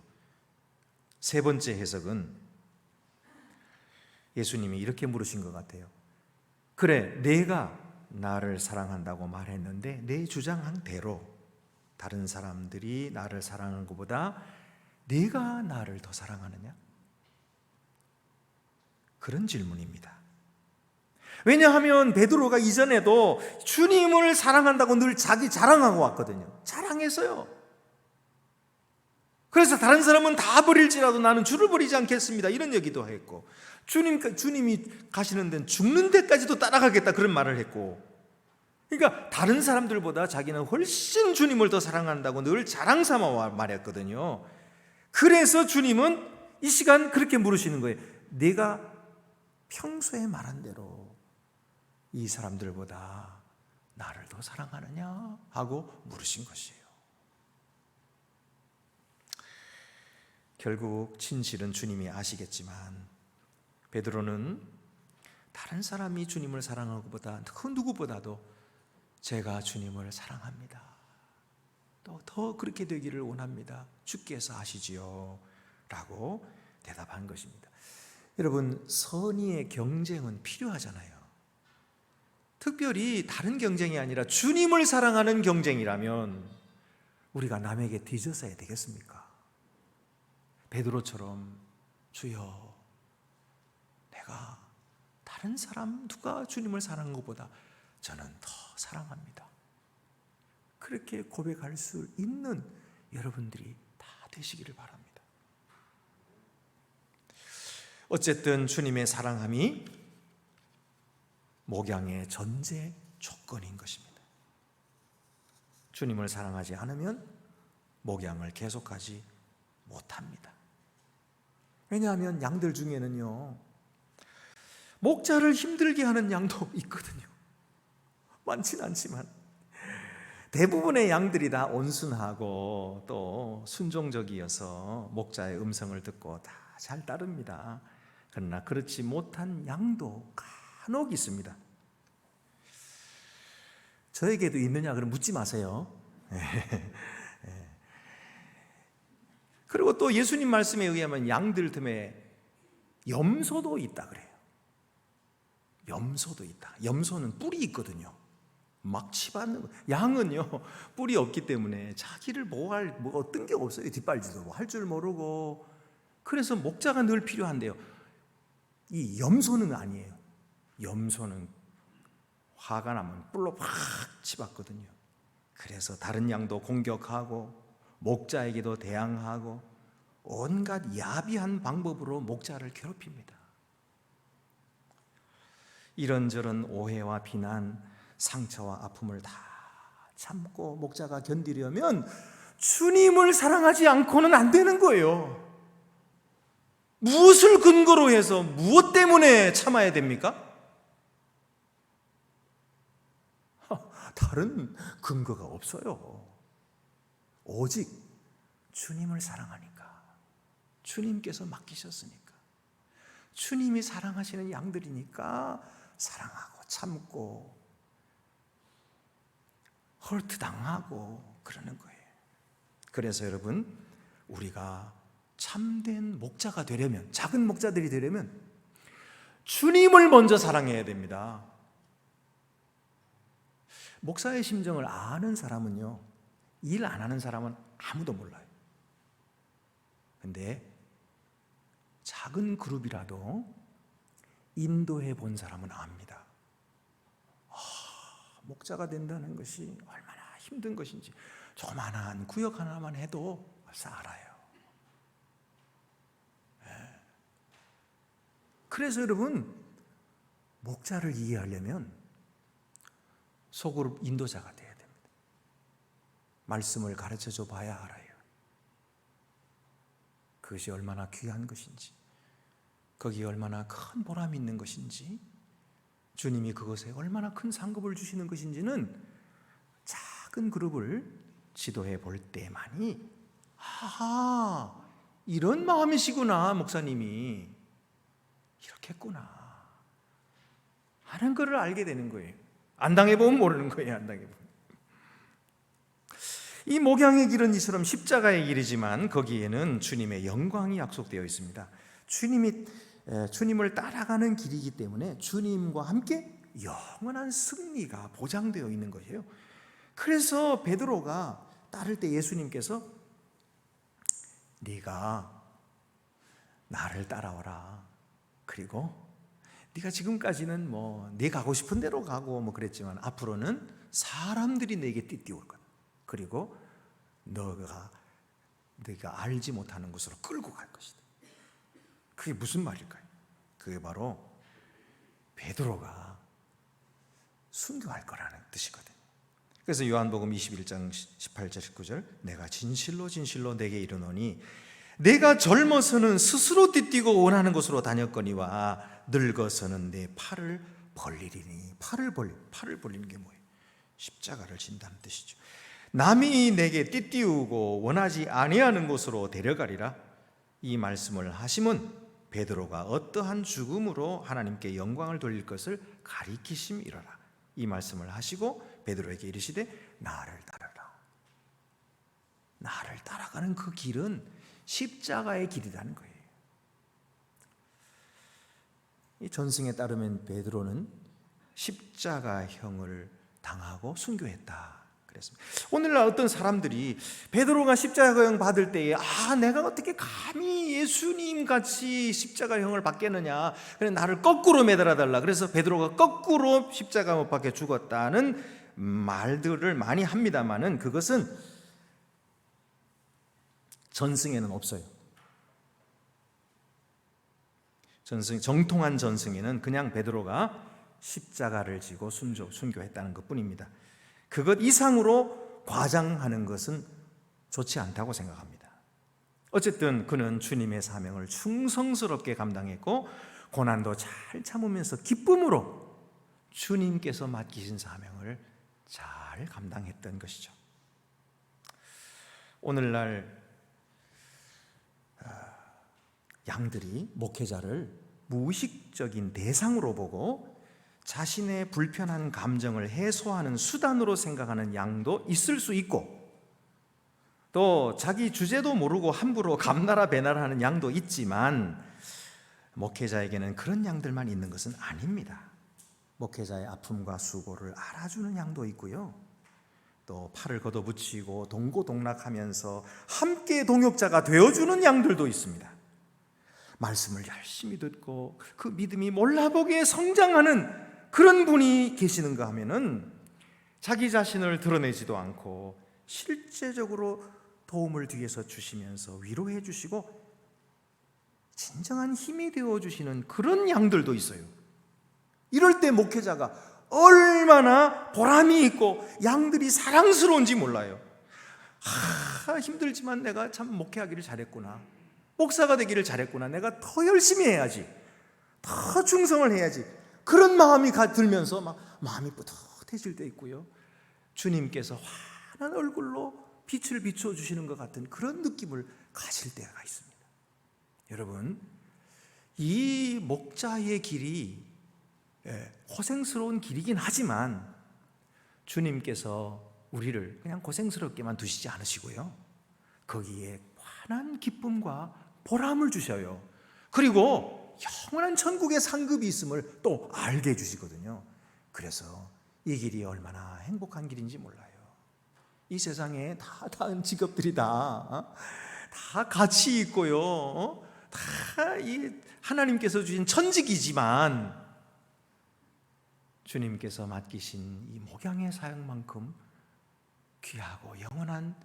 세 번째 해석은 예수님이 이렇게 물으신 것 같아요. 그래, 내가 나를 사랑한다고 말했는데 내 주장한 대로 다른 사람들이 나를 사랑하는 것보다 네가 나를 더 사랑하느냐? 그런 질문입니다. 왜냐하면 베드로가 이전에도 주님을 사랑한다고 늘 자기 자랑하고 왔거든요. 자랑했어요. 그래서 다른 사람은 다 버릴지라도 나는 주를 버리지 않겠습니다, 이런 얘기도 했고, 주님이 가시는 데는 죽는 데까지도 따라가겠다, 그런 말을 했고, 그러니까 다른 사람들보다 자기는 훨씬 주님을 더 사랑한다고 늘 자랑 삼아 말했거든요. 그래서 주님은 이 시간 그렇게 물으시는 거예요. 네가 평소에 말한 대로 이 사람들보다 나를 더 사랑하느냐 하고 물으신 것이에요. 결국 진실은 주님이 아시겠지만 베드로는 다른 사람이 주님을 사랑하는 것보다 그 누구보다도 제가 주님을 사랑합니다, 또 더 그렇게 되기를 원합니다, 주께서 아시지요 라고 대답한 것입니다. 여러분, 선의의 경쟁은 필요하잖아요. 특별히 다른 경쟁이 아니라 주님을 사랑하는 경쟁이라면 우리가 남에게 뒤져서야 되겠습니까? 베드로처럼 주여, 내가 다른 사람 누가 주님을 사랑하는 것보다 저는 더 사랑합니다, 그렇게 고백할 수 있는 여러분들이 다 되시기를 바랍니다. 어쨌든 주님의 사랑함이 목양의 전제 조건인 것입니다. 주님을 사랑하지 않으면 목양을 계속하지 못합니다. 왜냐하면 양들 중에는요, 목자를 힘들게 하는 양도 있거든요. 많진 않지만 대부분의 양들이 다 온순하고 또 순종적이어서 목자의 음성을 듣고 다 잘 따릅니다. 그러나 그렇지 못한 양도 간혹 있습니다. 저에게도 있느냐 그럼 묻지 마세요. 그리고 또 예수님 말씀에 의하면 양들 틈에 염소도 있다 그래요. 염소도 있다. 염소는 뿔이 있거든요. 막 치받는 거. 양은요, 뿔이 없기 때문에 자기를 보호할 뭐 어떤 게 없어요. 뒷발지도 할 줄 모르고. 그래서 목자가 늘 필요한데요, 이 염소는 아니에요. 염소는 화가 나면 뿔로 팍 치받거든요. 그래서 다른 양도 공격하고 목자에게도 대항하고 온갖 야비한 방법으로 목자를 괴롭힙니다. 이런저런 오해와 비난, 상처와 아픔을 다 참고 목자가 견디려면 주님을 사랑하지 않고는 안 되는 거예요. 무엇을 근거로 해서 무엇 때문에 참아야 됩니까? 다른 근거가 없어요. 오직 주님을 사랑하니까, 주님께서 맡기셨으니까, 주님이 사랑하시는 양들이니까 사랑하고 참고 헐트 당하고 그러는 거예요. 그래서 여러분, 우리가 참된 목자가 되려면, 작은 목자들이 되려면 주님을 먼저 사랑해야 됩니다. 목사의 심정을 아는 사람은요, 일 안 하는 사람은 아무도 몰라요. 근데 작은 그룹이라도 인도해 본 사람은 압니다. 목자가 된다는 것이 얼마나 힘든 것인지 조그만한 구역 하나만 해도 벌써 알아요. 그래서 여러분, 목자를 이해하려면 소그룹 인도자가 돼야 됩니다. 말씀을 가르쳐줘 봐야 알아요. 그것이 얼마나 귀한 것인지, 거기에 얼마나 큰 보람이 있는 것인지, 주님이 그것에 얼마나 큰 상급을 주시는 것인지는 작은 그룹을 지도해 볼 때만이, 아하, 이런 마음이시구나, 목사님이 이렇겠구나 하는 것을 알게 되는 거예요. 안 당해보면 모르는 거예요. 안 당해보면. 이 목양의 길은 이처럼 십자가의 길이지만 거기에는 주님의 영광이 약속되어 있습니다. 주님을 따라가는 길이기 때문에 주님과 함께 영원한 승리가 보장되어 있는 것이에요. 그래서 베드로가 따를 때 예수님께서 네가 나를 따라오라. 그리고 네가 지금까지는 네 가고 싶은 대로 가고 그랬지만 앞으로는 사람들이 내게 띠띠올 거다. 그리고 네가 알지 못하는 곳으로 끌고 갈 것이다. 그게 무슨 말일까요? 그게 바로 베드로가 순교할 거라는 뜻이거든요. 그래서 요한복음 21장 18절 19절 내가 진실로 진실로 내게 이르노니 내가 젊어서는 스스로 띠뛰고 원하는 곳으로 다녔거니와 늙어서는 내 팔을 벌리리니. 팔을 벌리는 게 뭐예요? 십자가를 진다는 뜻이죠. 남이 내게 띠띠우고 원하지 아니하는 곳으로 데려가리라. 이 말씀을 하심은 베드로가 어떠한 죽음으로 하나님께 영광을 돌릴 것을 가리키심이로라. 이 말씀을 하시고 베드로에게 이르시되 나를 따르라. 나를 따라가는 그 길은 십자가의 길이라는 거예요. 이 전승에 따르면 베드로는 십자가형을 당하고 순교했다 그랬습니다. 오늘날 어떤 사람들이 베드로가 십자가형 받을 때에 내가 어떻게 감히 예수님 같이 십자가형을 받겠느냐, 그래 나를 거꾸로 매달아달라. 그래서 베드로가 거꾸로 십자가 못 박혀 죽었다는 말들을 많이 합니다만은 그것은 전승에는 없어요. 정통한 전승에는 그냥 베드로가 십자가를 지고 순교했다는 것뿐입니다. 그것 이상으로 과장하는 것은 좋지 않다고 생각합니다. 어쨌든 그는 주님의 사명을 충성스럽게 감당했고 고난도 잘 참으면서 기쁨으로 주님께서 맡기신 사명을 잘 감당했던 것이죠. 오늘날 양들이 목회자를 무의식적인 대상으로 보고 자신의 불편한 감정을 해소하는 수단으로 생각하는 양도 있을 수 있고, 또 자기 주제도 모르고 함부로 감나라 배나라 하는 양도 있지만 목회자에게는 그런 양들만 있는 것은 아닙니다. 목회자의 아픔과 수고를 알아주는 양도 있고요, 또 팔을 걷어붙이고 동고동락하면서 함께 동역자가 되어주는 양들도 있습니다. 말씀을 열심히 듣고 그 믿음이 몰라보게 성장하는 그런 분이 계시는가 하면은 자기 자신을 드러내지도 않고 실제적으로 도움을 뒤에서 주시면서 위로해 주시고 진정한 힘이 되어 주시는 그런 양들도 있어요. 이럴 때 목회자가 얼마나 보람이 있고 양들이 사랑스러운지 몰라요. 힘들지만 내가 참 목회하기를 잘했구나, 목사가 되기를 잘했구나, 내가 더 열심히 해야지, 더 충성을 해야지, 그런 마음이 들면서 막 마음이 뿌듯해질 때 있고요, 주님께서 환한 얼굴로 빛을 비춰주시는 것 같은 그런 느낌을 가질 때가 있습니다. 여러분, 이 목자의 길이 고생스러운 길이긴 하지만 주님께서 우리를 그냥 고생스럽게만 두시지 않으시고요, 거기에 환한 기쁨과 보람을 주셔요. 그리고 영원한 천국의 상급이 있음을 또 알게 해주시거든요. 그래서 이 길이 얼마나 행복한 길인지 몰라요. 이 세상에 다른 직업들이 다 가치 있고요, 다 이 하나님께서 주신 천직이지만 주님께서 맡기신 이 목양의 사역만큼 귀하고 영원한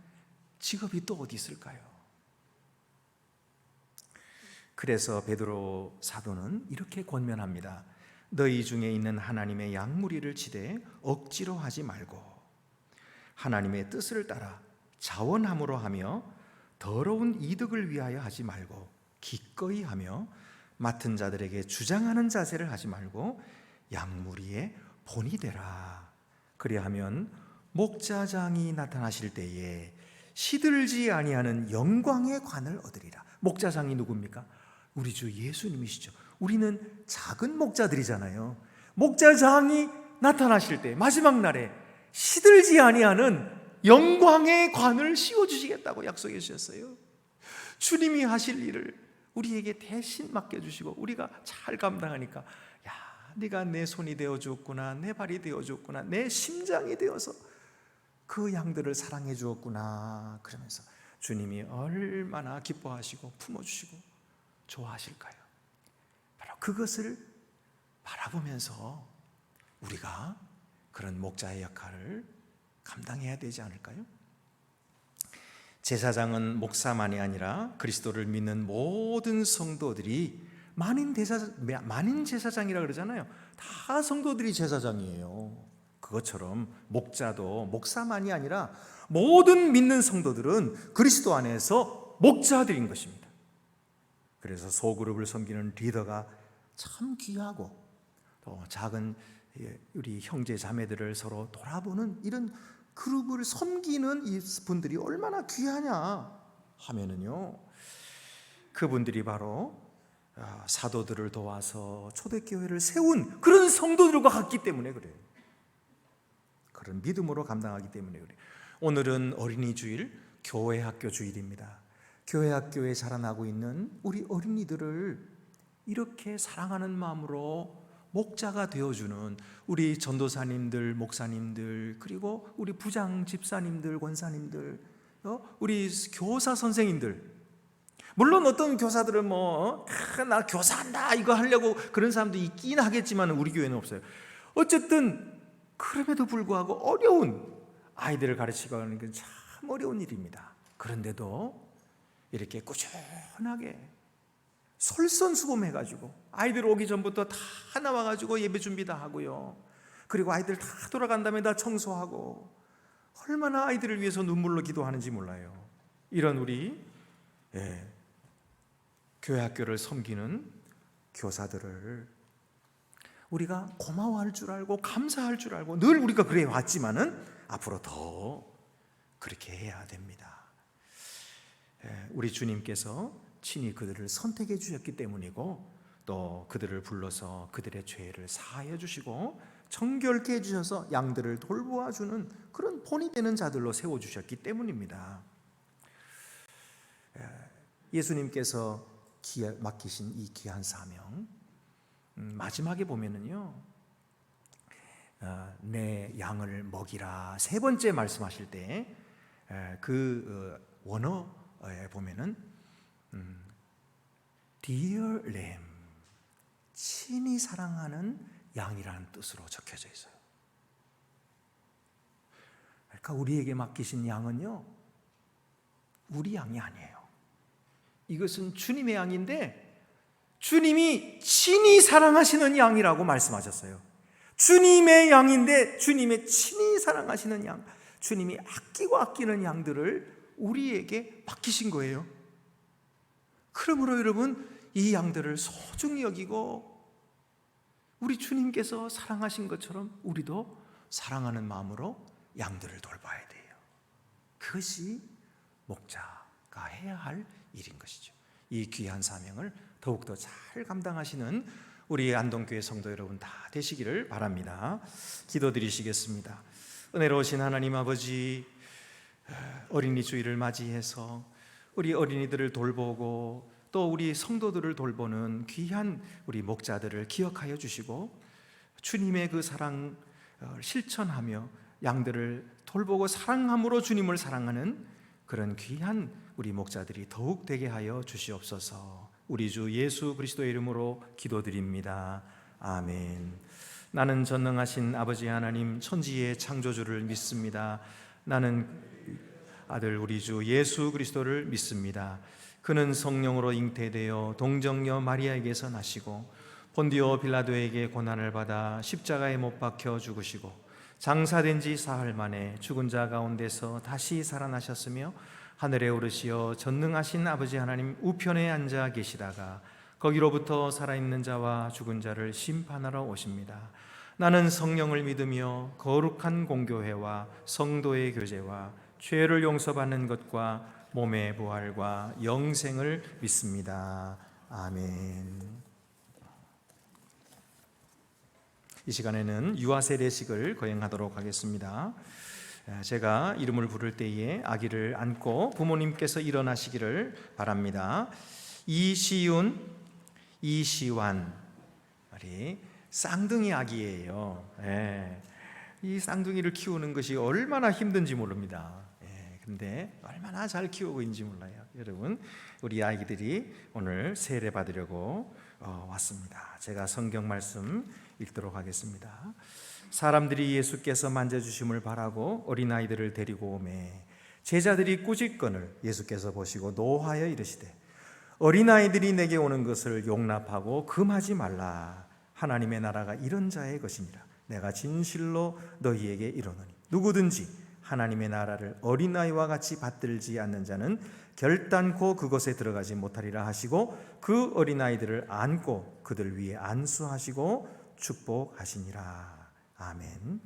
직업이 또 어디 있을까요? 그래서 베드로 사도는 이렇게 권면합니다. 너희 중에 있는 하나님의 양무리를 치되 억지로 하지 말고 하나님의 뜻을 따라 자원함으로 하며 더러운 이득을 위하여 하지 말고 기꺼이 하며 맡은 자들에게 주장하는 자세를 하지 말고 양무리의 본이 되라. 그리하면 목자장이 나타나실 때에 시들지 아니하는 영광의 관을 얻으리라. 목자장이 누굽니까? 우리 주 예수님이시죠. 우리는 작은 목자들이잖아요. 목자장이 나타나실 때 마지막 날에 시들지 아니하는 영광의 관을 씌워주시겠다고 약속해 주셨어요. 주님이 하실 일을 우리에게 대신 맡겨주시고 우리가 잘 감당하니까, 야, 네가 내 손이 되어주었구나, 내 발이 되어주었구나, 내 심장이 되어서 그 양들을 사랑해 주었구나, 그러면서 주님이 얼마나 기뻐하시고 품어주시고 좋아하실까요? 바로 그것을 바라보면서 우리가 그런 목자의 역할을 감당해야 되지 않을까요? 제사장은 목사만이 아니라 그리스도를 믿는 모든 성도들이 만인 제사장이라 그러잖아요. 다 성도들이 제사장이에요. 그것처럼 목자도 목사만이 아니라 모든 믿는 성도들은 그리스도 안에서 목자들인 것입니다. 그래서 소그룹을 섬기는 리더가 참 귀하고, 또 작은 우리 형제 자매들을 서로 돌아보는 이런 그룹을 섬기는 이 분들이 얼마나 귀하냐 하면은요, 그분들이 바로 사도들을 도와서 초대교회를 세운 그런 성도들과 같기 때문에 그래요. 그런 믿음으로 감당하기 때문에 그래요. 오늘은 어린이 주일, 교회 학교 주일입니다. 교회 학교에 자라나고 있는 우리 어린이들을 이렇게 사랑하는 마음으로 목자가 되어주는 우리 전도사님들, 목사님들, 그리고 우리 부장 집사님들, 권사님들, 우리 교사 선생님들, 물론 어떤 교사들은 나 교사한다 이거 하려고 그런 사람도 있긴 하겠지만 우리 교회는 없어요. 어쨌든 그럼에도 불구하고 어려운 아이들을 가르치고 하는 건 참 어려운 일입니다. 그런데도 이렇게 꾸준하게 솔선수범해가지고 아이들 오기 전부터 다 나와가지고 예배 준비 다 하고요, 그리고 아이들 다 돌아간 다음에 다 청소하고, 얼마나 아이들을 위해서 눈물로 기도하는지 몰라요. 이런 우리 교회 학교를 섬기는 교사들을 우리가 고마워할 줄 알고 감사할 줄 알고 늘 우리가 그래 왔지만은 앞으로 더 그렇게 해야 됩니다. 우리 주님께서 친히 그들을 선택해 주셨기 때문이고, 또 그들을 불러서 그들의 죄를 사하여 주시고 정결케 해주셔서 양들을 돌보아 주는 그런 본이 되는 자들로 세워주셨기 때문입니다. 예수님께서 맡기신 이 귀한 사명, 마지막에 보면은요, 내 양을 먹이라 세 번째 말씀하실 때 그 원어에 보면은 Dear Lamb, 친히 사랑하는 양이라는 뜻으로 적혀져 있어요. 그러니까 우리에게 맡기신 양은요, 우리 양이 아니에요. 이것은 주님의 양인데 주님이 친히 사랑하시는 양이라고 말씀하셨어요. 주님의 양인데 주님의 친히 사랑하시는 양, 주님이 아끼고 아끼는 양들을 우리에게 맡기신 거예요. 그러므로 여러분, 이 양들을 소중히 여기고 우리 주님께서 사랑하신 것처럼 우리도 사랑하는 마음으로 양들을 돌봐야 돼요. 그것이 목자가 해야 할 일인 것이죠. 이 귀한 사명을 더욱더 잘 감당하시는 우리 안동교회 성도 여러분 다 되시기를 바랍니다. 기도드리시겠습니다. 은혜로우신 하나님 아버지, 어린이 주일을 맞이해서 우리 어린이들을 돌보고 또 우리 성도들을 돌보는 귀한 우리 목자들을 기억하여 주시고 주님의 그 사랑 실천하며 양들을 돌보고 사랑함으로 주님을 사랑하는 그런 귀한 우리 목자들이 더욱 되게 하여 주시옵소서. 우리 주 예수 그리스도의 이름으로 기도드립니다. 아멘. 나는 전능하신 아버지 하나님 천지의 창조주를 믿습니다. 나는 아들 우리 주 예수 그리스도를 믿습니다. 그는 성령으로 잉태되어 동정녀 마리아에게서 나시고 본디오 빌라도에게 고난을 받아 십자가에 못 박혀 죽으시고 장사된 지 사흘 만에 죽은 자 가운데서 다시 살아나셨으며 하늘에 오르시어 전능하신 아버지 하나님 우편에 앉아 계시다가 거기로부터 살아있는 자와 죽은 자를 심판하러 오십니다. 나는 성령을 믿으며 거룩한 공교회와 성도의 교제와 죄를 용서받는 것과 몸의 부활과 영생을 믿습니다. 아멘. 이 시간에는 유아세례식을 거행하도록 하겠습니다. 제가 이름을 부를 때에 아기를 안고 부모님께서 일어나시기를 바랍니다. 이시윤, 이시완, 우리 쌍둥이 아기예요. 이 쌍둥이를 키우는 것이 얼마나 힘든지 모릅니다. 근데 얼마나 잘 키우고 있는지 몰라요. 여러분, 우리 아이들이 오늘 세례 받으려고 왔습니다. 제가 성경 말씀 읽도록 하겠습니다. 사람들이 예수께서 만져주심을 바라고 어린아이들을 데리고 오매 제자들이 꾸짖거늘 예수께서 보시고 노하여 이르시되 어린아이들이 내게 오는 것을 용납하고 금하지 말라. 하나님의 나라가 이런 자의 것이니라. 내가 진실로 너희에게 이르노니 누구든지 하나님의 나라를 어린아이와 같이 받들지 않는 자는 결단코 그것에 들어가지 못하리라 하시고 그 어린아이들을 안고 그들 위에 안수하시고 축복하시니라. 아멘.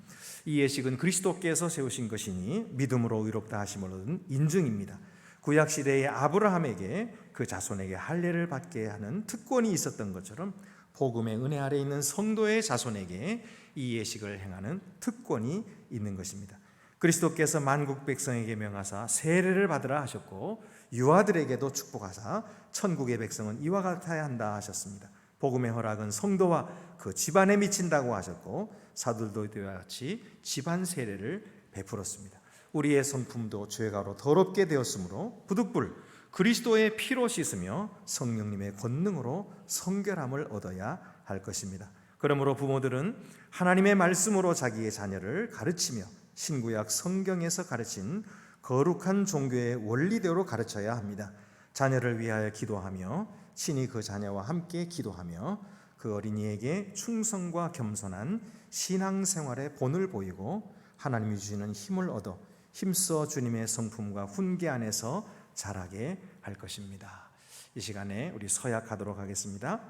이 예식은 그리스도께서 세우신 것이니 믿음으로 의롭다 하심을 얻은 인증입니다. 구약시대의 아브라함에게 그 자손에게 할례를 받게 하는 특권이 있었던 것처럼 복음의 은혜 아래 있는 성도의 자손에게 이 예식을 행하는 특권이 있는 것입니다. 그리스도께서 만국 백성에게 명하사 세례를 받으라 하셨고 유아들에게도 축복하사 천국의 백성은 이와 같아야 한다 하셨습니다. 복음의 허락은 성도와 그 집안에 미친다고 하셨고 사도들도 이와 같이 집안 세례를 베풀었습니다. 우리의 성품도 죄가로 더럽게 되었으므로 부득불 그리스도의 피로 씻으며 성령님의 권능으로 성결함을 얻어야 할 것입니다. 그러므로 부모들은 하나님의 말씀으로 자기의 자녀를 가르치며 신구약 성경에서 가르친 거룩한 종교의 원리대로 가르쳐야 합니다. 자녀를 위하여 기도하며 친히 그 자녀와 함께 기도하며 그 어린이에게 충성과 겸손한 신앙생활의 본을 보이고 하나님이 주시는 힘을 얻어 힘써 주님의 성품과 훈계 안에서 자라게 할 것입니다. 이 시간에 우리 서약하도록 하겠습니다.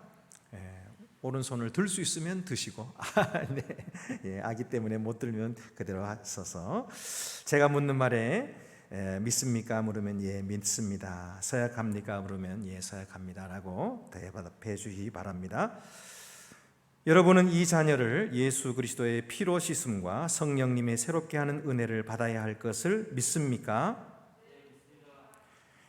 오른손을 들 수 있으면 드시고 네. 아기 때문에 못 들면 그대로 서서 제가 묻는 말에 믿습니까? 물으면 예 믿습니다. 서약합니까? 물으면 예 서약합니다 라고 대답해 주시기 바랍니다. 여러분은 이 자녀를 예수 그리스도의 피로 씻음과 성령님의 새롭게 하는 은혜를 받아야 할 것을 믿습니까?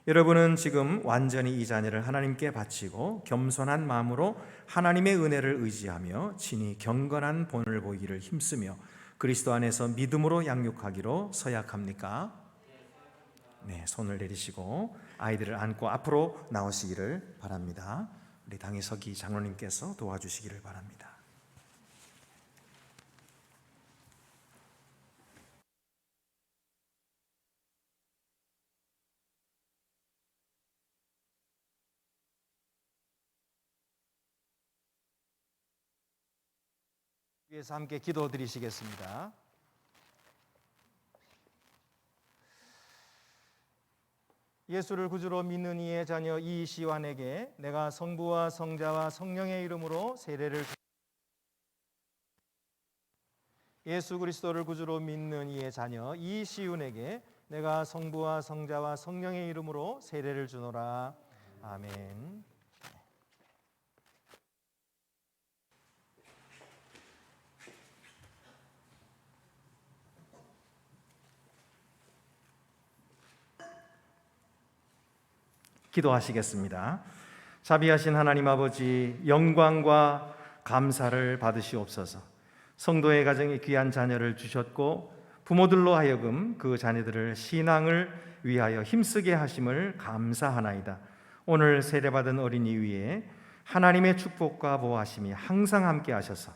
여러분은 지금 완전히 이 자녀를 하나님께 바치고 겸손한 마음으로 하나님의 은혜를 의지하며 친히 경건한 본을 보이기를 힘쓰며 그리스도 안에서 믿음으로 양육하기로 서약합니까? 네, 손을 내리시고 아이들을 안고 앞으로 나오시기를 바랍니다. 우리 당의석이 장로님께서 도와주시기를 바랍니다. 위해서 함께 기도드리시겠습니다. 예수를 구주로 믿는 이의 자녀 이시완에게 내가 성부와 성자와 성령의 이름으로 세례를 예수 그리스도를 구주로 믿는 이의 자녀 이시윤에게 내가 성부와 성자와 성령의 이름으로 세례를 주노라. 아멘. 기도하시겠습니다. 자비하신 하나님 아버지, 영광과 감사를 받으시옵소서. 성도의 가정에 귀한 자녀를 주셨고 부모들로 하여금 그 자녀들을 신앙을 위하여 힘쓰게 하심을 감사하나이다. 오늘 세례받은 어린이 위에 하나님의 축복과 보호하심이 항상 함께 하셔서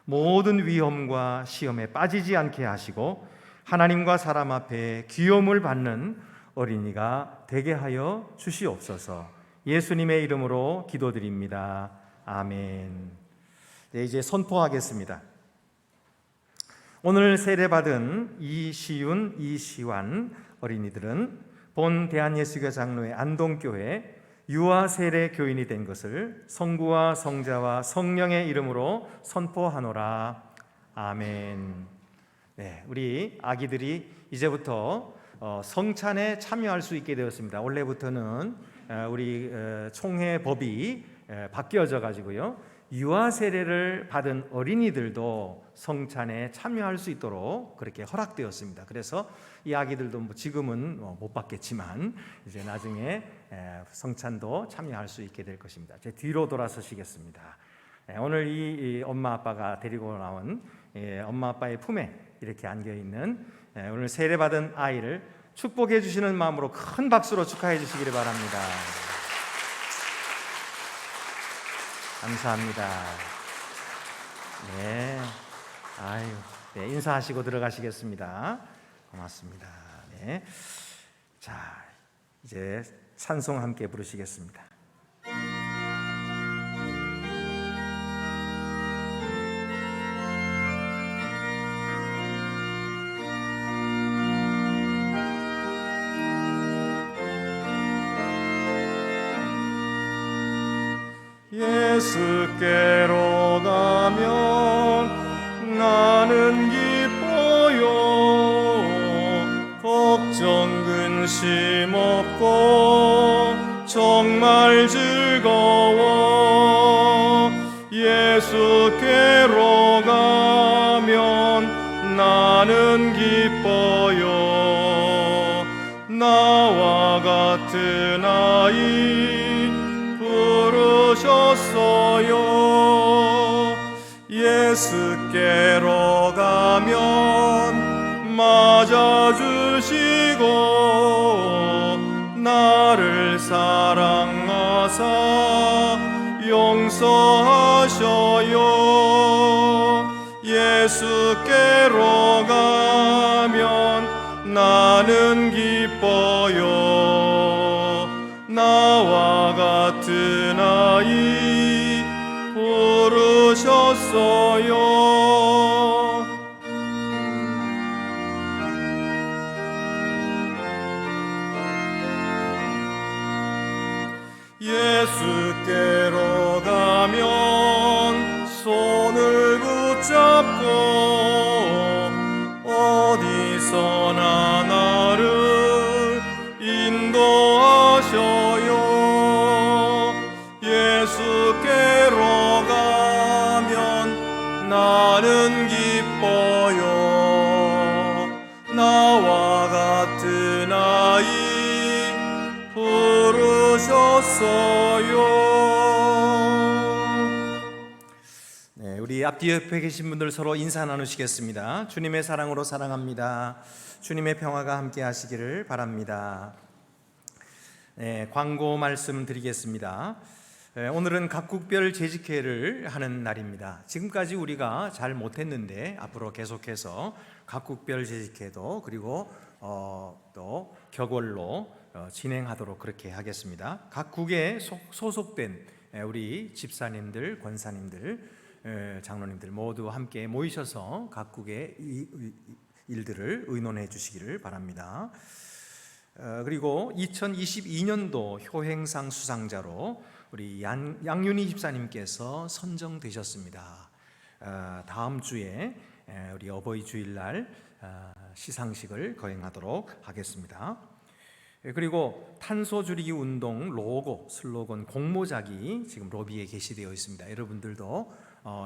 모든 위험과 시험에 빠지지 않게 하시고 하나님과 사람 앞에 귀염을 받는 어린이가 되게 하여 주시옵소서. 예수님의 이름으로 기도드립니다. 아멘. 네, 이제 선포하겠습니다. 오늘 세례받은 이시윤, 이시환 어린이들은 본 대한예수교 장로회 안동교회 유아 세례 교인이 된 것을 성부와 성자와 성령의 이름으로 선포하노라. 아멘. 네, 우리 아기들이 이제부터 성찬에 참여할 수 있게 되었습니다. 원래부터는 우리 총회 법이 바뀌어져 가지고요, 유아 세례를 받은 어린이들도 성찬에 참여할 수 있도록 그렇게 허락되었습니다. 그래서 이 아기들도 지금은 못 받겠지만 이제 나중에 성찬도 참여할 수 있게 될 것입니다. 제 뒤로 돌아서시겠습니다. 오늘 이 엄마 아빠가 데리고 나온 엄마 아빠의 품에 이렇게 안겨 있는 오늘 세례받은 아이를 축복해 주시는 마음으로 큰 박수로 축하해 주시기를 바랍니다. 감사합니다. 네, 네, 인사하시고 들어가시겠습니다. 고맙습니다. 네, 자, 이제 찬송 함께 부르시겠습니다. 예수께로 가면 나는 기뻐요. 걱정 근심 없고 정말 즐거워. 예수께로 가면 나는 기뻐요. 나와 같은 아이 부르셨어요. 예수께로 가면 맞아주시고 나를 사랑하사 용서하셔요. 예수께로 가면 나는 기뻐요. 나와 같은 아이 부르셨어요. 예수께로 가면 손을 붙잡고 어디서나 나를 인도하셔요. 예수께로 가면 나는 기뻐요. 나와 같은 아이 부르셨어요. 네, 우리 앞뒤 옆에 계신 분들 서로 인사 나누시겠습니다. 주님의 사랑으로 사랑합니다. 주님의 평화가 함께 하시기를 바랍니다. 네, 광고 말씀 드리겠습니다. 오늘은 각국별 재직회를 하는 날입니다. 지금까지 우리가 잘 못했는데 앞으로 계속해서 각국별 재직회도 그리고 또 격월로 진행하도록 그렇게 하겠습니다. 각국에 소속된 우리 집사님들, 권사님들, 장로님들 모두 함께 모이셔서 각국의 일들을 의논해 주시기를 바랍니다. 그리고 2022년도 효행상 수상자로 우리 양윤희 집사님께서 선정되셨습니다. 다음 주에 우리 어버이 주일날 시상식을 거행하도록 하겠습니다. 그리고 탄소 줄이기 운동 로고, 슬로건, 공모작이 지금 로비에 게시되어 있습니다. 여러분들도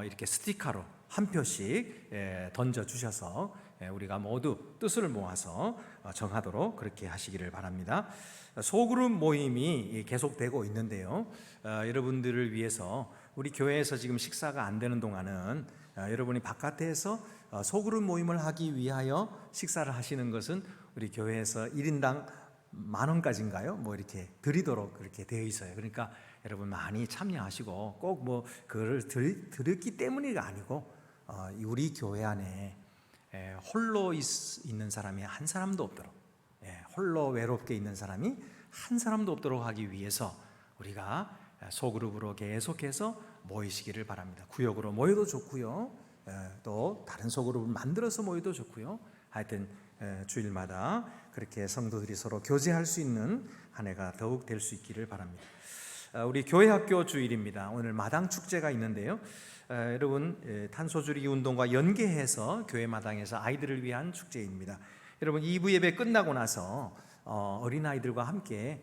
이렇게 스티커로 한 표씩 던져 주셔서 우리가 모두 뜻을 모아서 정하도록 그렇게 하시기를 바랍니다. 소그룹 모임이 계속되고 있는데요. 여러분들을 위해서 우리 교회에서 지금 식사가 안 되는 동안은 여러분이 바깥에서 소그룹 모임을 하기 위하여 식사를 하시는 것은 우리 교회에서 1인당 10,000원까지인가요? 뭐 이렇게 드리도록 그렇게 되어 있어요. 그러니까 여러분 많이 참여하시고 꼭 뭐 그걸 드렸기 때문이가 아니고 우리 교회 안에 홀로 있는 사람이 한 사람도 없도록, 홀로 외롭게 있는 사람이 한 사람도 없도록 하기 위해서 우리가 소그룹으로 계속해서 모이시기를 바랍니다. 구역으로 모여도 좋고요, 또 다른 소그룹을 만들어서 모여도 좋고요. 하여튼 주일마다 그렇게 성도들이 서로 교제할 수 있는 한 해가 더욱 될 수 있기를 바랍니다. 우리 교회학교 주일입니다. 오늘 마당 축제가 있는데요. 여러분 탄소줄이기 운동과 연계해서 교회 마당에서 아이들을 위한 축제입니다. 여러분 2부 예배 끝나고 나서 어린아이들과 함께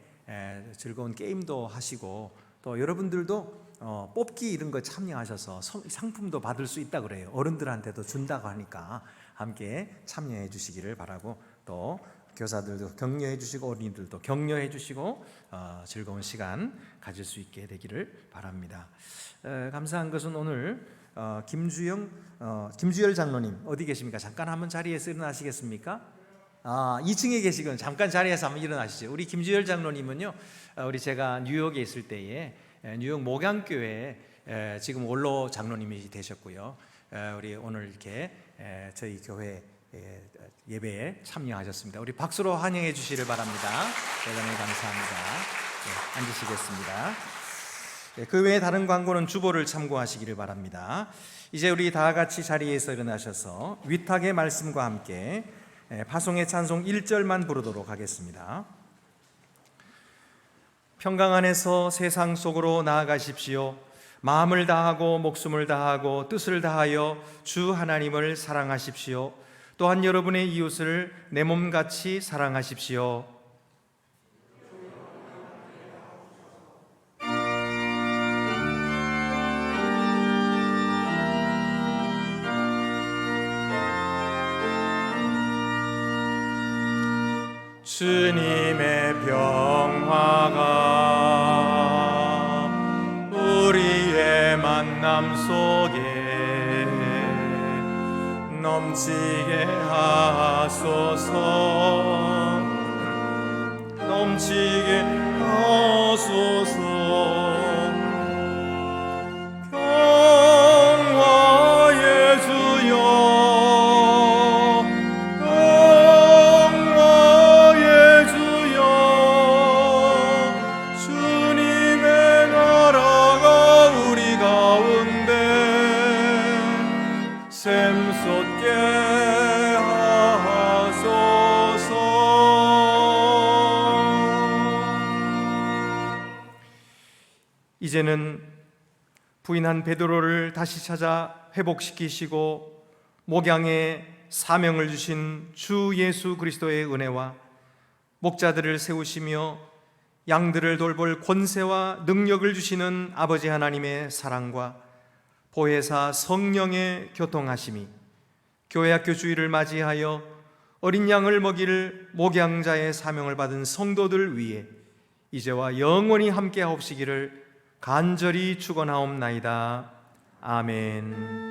즐거운 게임도 하시고 또 여러분들도 뽑기 이런 거 참여하셔서 상품도 받을 수 있다 그래요. 어른들한테도 준다고 하니까 함께 참여해 주시기를 바라고, 또 교사들도 격려해 주시고 어린이들도 격려해 주시고 즐거운 시간 가질 수 있게 되기를 바랍니다. 감사한 것은 오늘 김주열 장로님 어디 계십니까? 잠깐 한번 자리에서 일어나시겠습니까? 2층에 계시군. 잠깐 자리에서 한번 일어나시죠. 우리 김주열 장로님은요, 우리 제가 뉴욕에 있을 때에 뉴욕 목양교회 지금 원로 장로님이 되셨고요. 우리 오늘 이렇게 저희 교회 예배에 참여하셨습니다. 우리 박수로 환영해 주시기를 바랍니다. 대단히 감사합니다. 앉으시겠습니다. 그 외에 다른 광고는 주보를 참고하시기를 바랍니다. 이제 우리 다 같이 자리에서 일어나셔서 위탁의 말씀과 함께 파송의 찬송 1절만 부르도록 하겠습니다. 평강 안에서 세상 속으로 나아가십시오. 마음을 다하고 목숨을 다하고 뜻을 다하여 주 하나님을 사랑하십시오. 또한 여러분의 이웃을 내 몸같이 사랑하십시오. 주님의 평화가 우리의 만남 속에 넘치게 하소서, 넘치게 하소서. 평화의 주여, 평화의 주여, 주님의 나라가 우리 가운데 샘솟게 이제는 부인한 베드로를 다시 찾아 회복시키시고 목양의 사명을 주신 주 예수 그리스도의 은혜와 목자들을 세우시며 양들을 돌볼 권세와 능력을 주시는 아버지 하나님의 사랑과 보혜사 성령의 교통하심이 교회학교 주일을 맞이하여 어린 양을 먹일 목양자의 사명을 받은 성도들 위해 이제와 영원히 함께 하옵시기를 간절히 축원하옵나이다. 아멘.